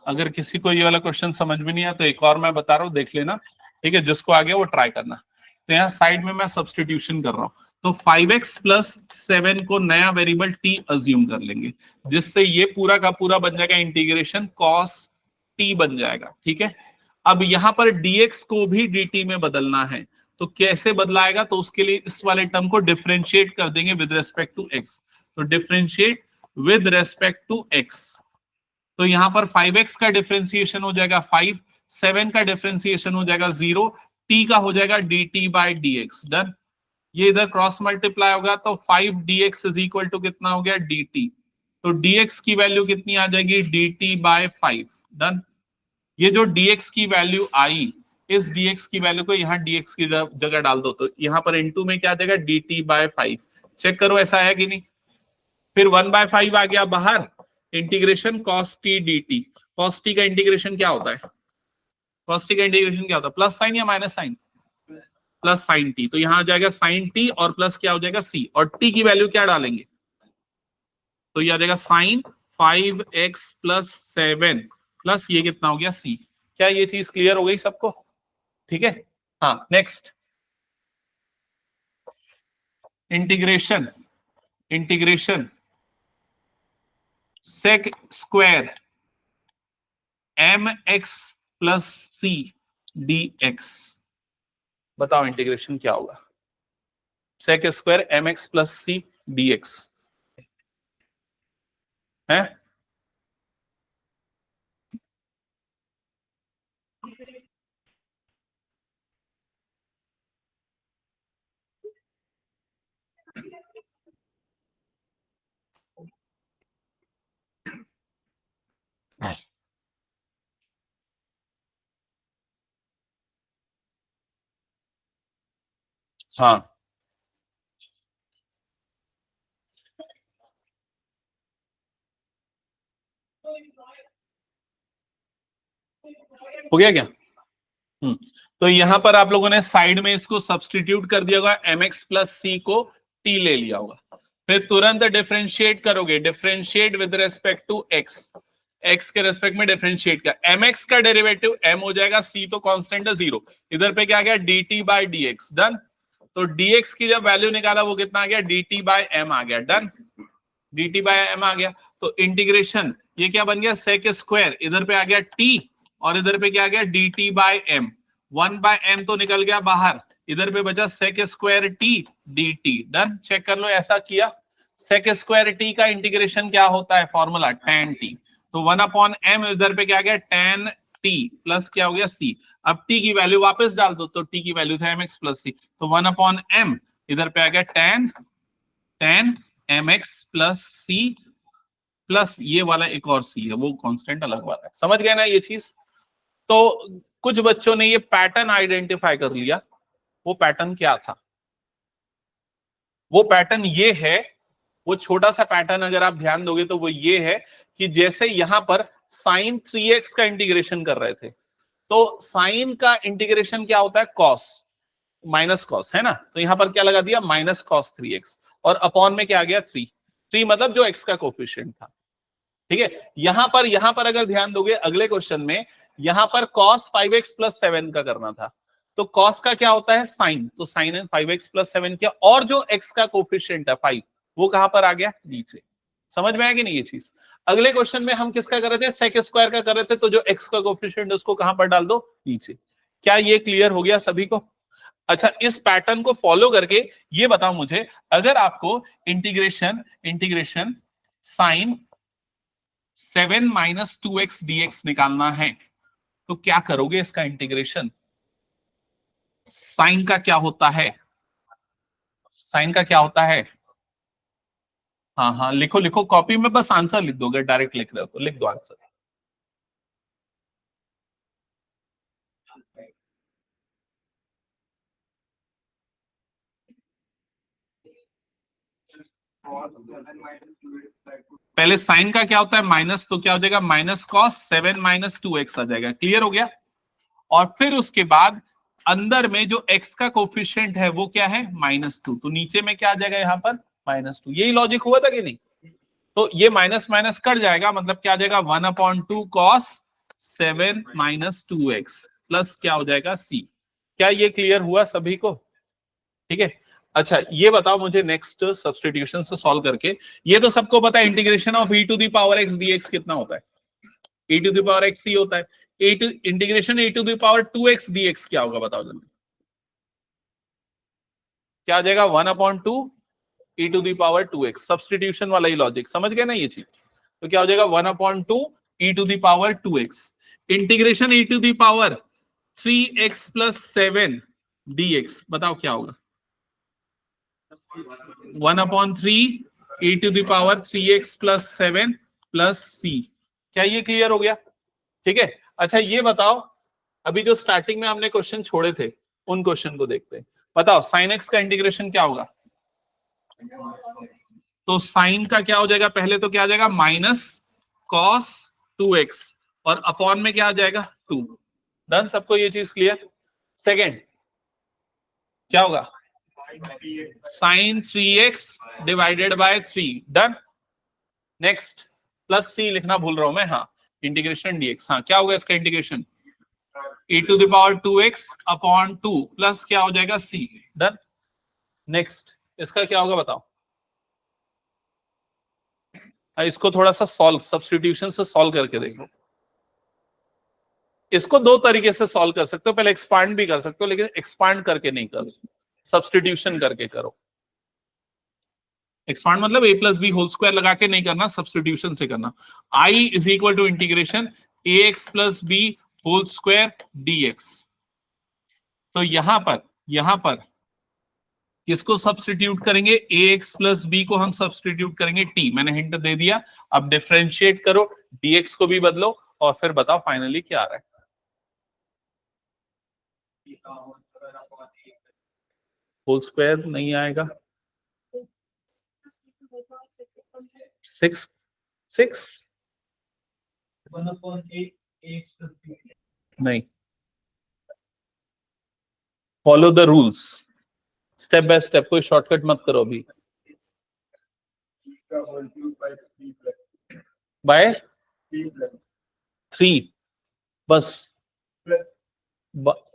अगर किसी को ये वाला क्वेश्चन समझ में नहीं आया तो एक और मैं बता रहा हूँ, देख लेना। ठीक है? जिसको आ गया वो ट्राई करना। तो यहाँ साइड में मैं सब्स्टिट्यूशन कर रहा हूँ। तो 5x प्लस 7 को नया वेरिएबल t अज्यूम कर लेंगे, जिससे ये पूरा का पूरा बन जाएगा इंटीग्रेशन cos t बन जाएगा। ठीक है? अब यहाँ पर dx को भी dt में बदलना है, तो कैसे बदलाएगा? तो उसके लिए इस वाले टर्म को डिफरेंशिएट कर देंगे विद रेस्पेक्ट टू x। तो differentiate with respect to x, तो यहां पर 5x का डिफरेंशिएशन हो जाएगा 5, 7 का डिफरेंशिएशन हो जाएगा 0, t का हो जाएगा dt बाई dx। डन? ये इधर क्रॉस मल्टीप्लाई होगा, तो 5 dx इज इक्वल टू कितना हो गया? dt। तो dx की वैल्यू कितनी आ जाएगी? dt by 5। डन? ये जो dx की वैल्यू आई, इस dx की वैल्यू को यहाँ dx की जगह डाल दो, तो यहाँ पर इनटू में क्या आ जाएगा? dt by 5। चेक करो ऐसा आया कि नहीं? फिर 1/5 आ गया बाहर, integration cos t dt। cos t का इंटीग्रेशन क्या होता है? cos t का इंटीग्रेशन क्या होता है, प्लस साइन या minus sine, plus sine t. तो यहां आ जाएगा साइन टी और प्लस क्या हो जाएगा सी, और टी की वैल्यू क्या डालेंगे, तो ये आ जाएगा साइन 5x प्लस 7 प्लस ये कितना हो गया सी। क्या ये चीज क्लियर हो गई सबको? ठीक है। हाँ next, integration, integration sec square m x plus c d x. बताओ इंटीग्रेशन क्या होगा, sec square m x plus c d x है। हाँ हो गया क्या? तो यहां पर आप लोगों ने साइड में इसको सब्सटीट्यूट कर दिया होगा, एम एक्स प्लस सी को टी ले लिया होगा, फिर तुरंत डिफरेंशिएट करोगे, differentiate with respect to x, x के रेस्पेक्ट में डिफरेंशिएट का एम एक्स का डेरिवेटिव एम हो जाएगा, सी तो कांस्टेंट है 0, इधर पे क्या आ गया D T by d x, done. तो dx की जब वैल्यू निकाला वो कितना आ गया, dt बाय एम आ गया, डन, dt बाय एम आ गया। तो इंटीग्रेशन ये क्या बन गया, सेक स्क्वायर, इधर पे आ गया t और इधर पे क्या आ गया dt बाय एम, 1 बाय एम तो निकल गया बाहर, इधर पे बचा sec square t dt, done. Check कर लो ऐसा किया, सेक स्क्वायर t का इंटीग्रेशन क्या होता है, फॉर्मूला tan t, तो 1 अपॉन m, इधर पे क्या आ गया tan t प्लस क्या हो गया c, अब t की वैल्यू वापस डाल दो, तो t की वैल्यू था mx प्लस c, तो 1 अपॉन m, इधर पे आ गया tan mx plus c plus ये वाला एक और c है, वो कांस्टेंट अलग वाला है। समझ गए ना ये चीज? तो कुछ बच्चों ने ये पैटर्न आइडेंटिफाई कर लिया, वो पैटर्न क्या था, वो पैटर्न ये है, वो छोटा सा पैटर्न अगर आप ध्यान दोगे तो वो ये है कि जैसे यहां पर साइन 3x का इंटीग्रेशन कर रहे थे, तो साइन का इंटीग्रेशन क्या होता है, कॉस माइनस कॉस है ना, तो यहां पर क्या लगा दिया माइनस कॉस 3x, और अपॉन में क्या आ गया 3, 3 मतलब जो x का कोफिशिएंट था। ठीक है, यहां पर अगर ध्यान दोगे अगले क्वेश्चन में, यहां पर cos 5x प्लस 7 का करना था, तो cos का क्या होता है साइन, तो साइन है 5x प्लस 7 क्या, और जो x का कोफिशिएंट है 5 वो कहां पर आ गया नीचे। समझ में आया कि नहीं ये चीज? अगले क्वेश्चन में हम किसका कर रहे थे, सेक स्क्वायर का कर रहे थे, तो जो x का कोफिशिएंट है उसको कहां पर डाल दो, नीचे। क्या ये क्लियर हो गया सभी को? अच्छा, इस पैटर्न को फॉलो करके ये बताओ मुझे, अगर आपको integration integration sine 7 minus 2x dx निकालना है तो क्या करोगे, इसका इंटीग्रेशन साइन का क्या होता है, साइन का क्या होता है? हाँ हाँ लिखो लिखो, कॉपी में बस आंसर लिख दोगे, डायरेक्ट लिख रहे हो तो लिख दो आंसर। पहले साइन का क्या होता है माइनस, तो क्या हो जाएगा माइनस कॉस 7 माइनस 2x आ जाएगा, क्लियर हो गया। और फिर उसके बाद अंदर में जो x का कोफिशिएंट है वो क्या है -2, तो नीचे में क्या आ जाएगा यहाँ पर -2, यही लॉजिक हुआ था कि नहीं? तो ये माइनस माइनस कट जाएगा, मतलब क्या आ जाएगा 1/2 cos 7 माइनस 2x प्लस क्या हो जाएगा c। क्या ये क्लियर हुआ सभी को? ठीक है। अच्छा ये बताओ मुझे नेक्स्ट सब्स्टिट्यूशन से सॉल्व करके, ये तो सबको पता है integration of e to the power x dx कितना होता है, e to the power x c होता है, integration e to the power 2x dx क्या होगा बताओ जल्दी, क्या आ जाएगा 1/2 e to the power 2x, substitution वाला ही लॉजिक, समझ गए ना ये चीज? तो क्या हो जाएगा 1/2 e to the power 2x, integration e to the power 3x plus 7 dx, बताओ क्या होगा 1/3 e to the power 3x plus 7 plus c। क्या ये क्लियर हो गया? ठीक है। अच्छा ये बताओ, अभी जो स्टार्टिंग में हमने क्वेश्चन छोड़े थे उन क्वेश्चन को देखते हैं। बताओ साइन एक्स का इंटीग्रेशन क्या होगा, तो साइन का क्या हो जाएगा, पहले तो क्या आ जाएगा माइनस कॉस 2x और अपॉन में क्या आ जाएगा 2, डन, सबको ये चीज क्लियर? सेकेंड क्या होगा? Sine 3x divided by 3, done. Next plus c लिखना भूल रहा हूं मैं, हाँ, इंटीग्रेशन dx, हाँ क्या होगा इसका integration? e to the power 2x upon 2 plus क्या हो जाएगा c, डन। नेक्स्ट इसका क्या होगा बताओ? इसको थोड़ा सा सॉल्व, सब्स्टिट्यूशन से सॉल्व करके देखो। इसको दो तरीके से सॉल्व कर सकते हो, पहले एक्सपांड भी कर सकते हो, लेकिन एक्सपांड करके नहीं करो, सब्स्टिट्यूशन करके करो। एक्सपांड मतलब a plus b whole square लगा के नहीं करना, सब्स्टिट्यूशन से करना। I is equal to integration ax plus b whole square dx। तो यहां पर किसको सब्स्टिट्यूट करेंगे? ax प्लस बी को हम सब्स्टिट्यूट करेंगे t, मैंने हिंट दे दिया। अब डिफरेंशिएट करो, dx को भी बदलो और फिर बताओ फाइनली क्या आ रहा है। होल स्क्वायर नहीं आएगा, 6 नहीं, follow the rules step by step, कोई शॉर्टकट मत करो अभी। बाय 3 बस,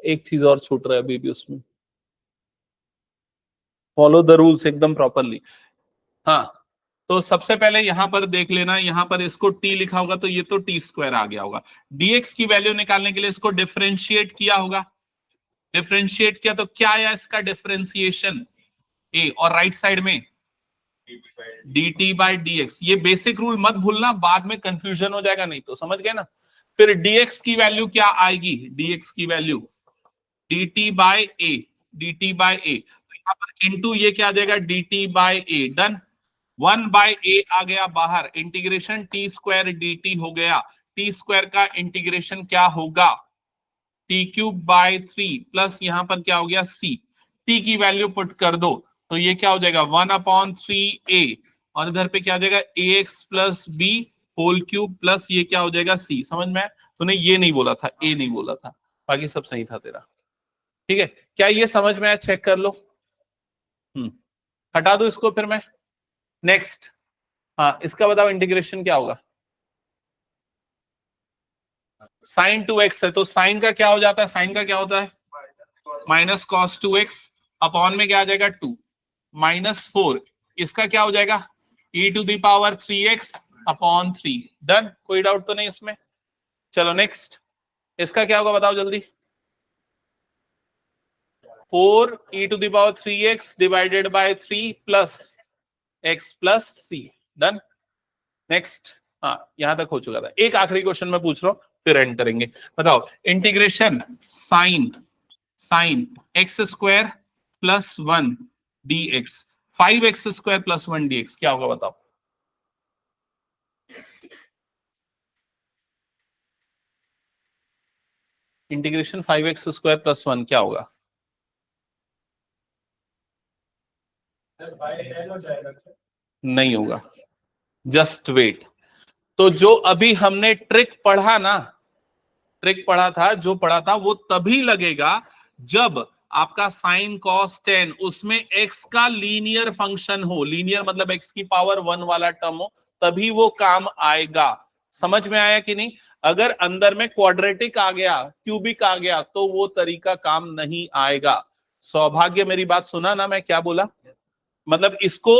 एक चीज और छूट रहा है अभी भी उसमें, फॉलो द रूल्स एकदम प्रॉपरली। हाँ तो सबसे पहले यहां पर देख लेना, यहां पर इसको t लिखा होगा तो ये तो t स्क्वायर आ गया होगा। dx की वैल्यू निकालने के लिए इसको डिफरेंशिएट किया होगा, डिफरेंशिएट किया तो क्या आया इसका डिफरेंशिएशन? a, और राइट साइड में dt बाय dx। ये बेसिक रूल मत भूलना, बाद में कंफ्यूजन हो जाएगा, नहीं तो समझ गए ना। फिर dx की वैल्यू क्या आएगी? dx की value dt by a, dt by a, तो यहां पर इनटू ये क्या आ जाएगा? dt by a, done. 1 by a आ गया बाहर, इंटीग्रेशन t स्क्वायर dt हो गया। t स्क्वायर का इंटीग्रेशन क्या होगा? t क्यूब बाय 3 प्लस यहां पर क्या हो गया? c। t की वैल्यू पुट कर दो तो ये क्या हो जाएगा? 1/3a, और इधर पे क्या हो जाएगा? ax plus b whole cube plus ये क्या हो जाएगा? c। समझ में? तूने ये नहीं बोला था, a नहीं बोला था, बाकी सब सही था तेरा। ठीक है, क्या ये समझ में आया? चेक कर लो। हटा दो इसको फिर मैं। नेक्स्ट, हाँ इसका बताओ इंटीग्रेशन क्या होगा? साइन 2x है तो साइन का क्या हो जाता है? साइन का क्या होता है? माइनस कॉस 2x, अपॉन में क्या आ जाएगा? 2 माइनस 4, इसका क्या हो जाएगा? e to the power 3x upon 3, done. कोई डाउट तो नहीं इसमें? चलो नेक्स्ट, इसका क्या होगा बताओ जल्दी? 4 e to the power 3x divided by 3 plus x plus c, done. Next, हाँ यहां तक हो चुका था। एक आखिरी क्वेश्चन मैं पूछ रहा हूं फिर एंड करेंगे। बताओ integration sine x square plus 1 dx, 5x square plus 1 dx क्या होगा बताओ? इंटीग्रेशन 5x स्क्वायर प्लस 1 क्या होगा? नहीं होगा, जस्ट वेट। तो जो अभी हमने ट्रिक पढ़ा ना, ट्रिक पढ़ा था, जो पढ़ा था वो तभी लगेगा जब आपका साइन कॉस टेन उसमें x का लीनियर फंक्शन हो, लीनियर मतलब x की पावर 1 वाला टर्म हो, तभी वो काम आएगा। समझ में आया कि नहीं? अगर अंदर में क्वाड्रेटिक आ गया, क्यूबिक आ गया, तो वो तरीका काम नहीं आएगा। सौभाग्य मेरी बात सुना ना मैं क्या बोला? मतलब इसको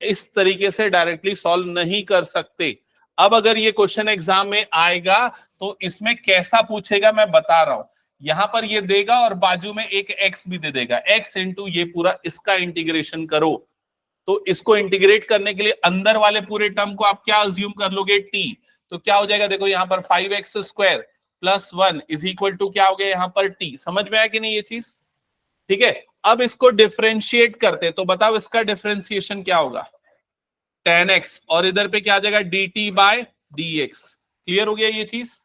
इस तरीके से डायरेक्टली सॉल्व नहीं कर सकते। अब अगर ये क्वेश्चन एग्जाम में आएगा तो इसमें कैसा पूछेगा मैं बता रहा हूं। यहां पर ये देगा और बाजू में एक x भी दे देगा, x इंटू ये पूरा, इसका इंटीग्रेशन करो। तो इसको इंटीग्रेट करने के लिए अंदर वाले पूरे टर्म को आप क्या अज्यूम कर लोगे? t। तो क्या हो जाएगा देखो यहां पर 5x square plus 1 is equal to क्या हो गया यहां पर t। समझ में आया कि नहीं ये चीज? ठीक है, अब इसको डिफरेंशिएट करते तो बताओ इसका डिफरेंशिएशन क्या होगा? tan x, और इधर पे क्या आ जाएगा? dt bye dx। क्लियर हो गया ये चीज?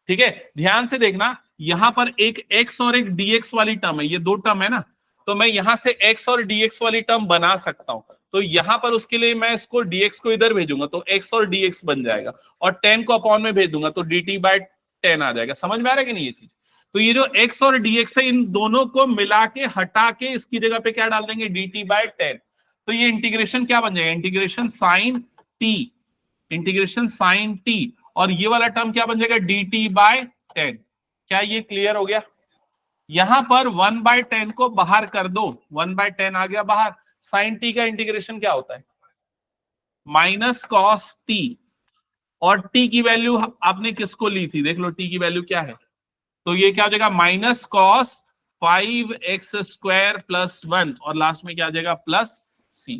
ठीक है, ध्यान से देखना, यहां पर एक x और एक dx वाली टर्म है, ये दो टर्म है ना, तो मैं यहां से x और dx वाली टर्म बना सकता हूं। तो यहां पर उसके लिए मैं इसको dx को इधर भेजूंगा तो x और dx बन जाएगा, और 10 को अपॉन में भेज दूंगा तो dt बाय 10 आ जाएगा। समझ में आ रहा है कि नहीं ये चीज? तो ये जो x और dx है इन दोनों को मिला के हटा के इसकी जगह पे क्या डाल देंगे dt/10। तो ये इंटीग्रेशन क्या बन जाएगा इंटीग्रेशन साइन t और ये वाला टर्म क्या बन जाएगा dt/10। क्या ये क्लियर हो गया? यहां पर 1/10 को बाहर कर दो, 1/10 आ गया बाहर। साइन t का इंटीग्रेशन क्या होता है माइनस कॉस t और t की वैल्यू आपने किसको ली थी देख लो t की वैल्यू क्या है। तो ये क्या हो जाएगा माइनस कॉस 5x² + 1 और लास्ट में क्या आ जाएगा प्लस c।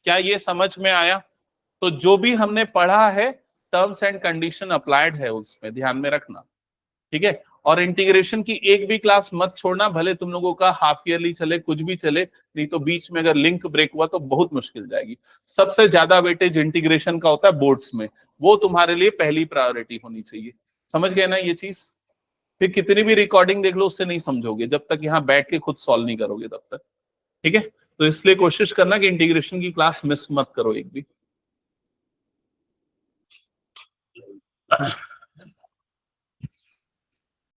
क्या ये समझ में आया? तो जो भी हमने पढ़ा है टर्म्स एंड कंडीशन अप्लाइड है उसमें ध्यान में रखना, ठीक है। और इंटीग्रेशन की एक भी क्लास मत छोड़ना, भले तुम लोगों का हाफ ईयरली चले कुछ भी चले, नहीं तो बीच में अगर लिंक ब्रेक हुआ तो बहुत मुश्किल जाएगी। सबसे ज्यादा वेटेज इंटीग्रेशन का होता है बोर्ड्स में, वो तुम्हारे लिए पहली प्रायोरिटी होनी चाहिए। समझ गए ना ये चीज? फिर कितनी भी रिकॉर्डिंग देख लो उससे नहीं समझोगे जब तक यहाँ बैठ के खुद सॉल्व नहीं करोगे तब तक, ठीक है। तो इसलिए कोशिश करना कि इंटीग्रेशन की क्लास मिस मत करो एक भी।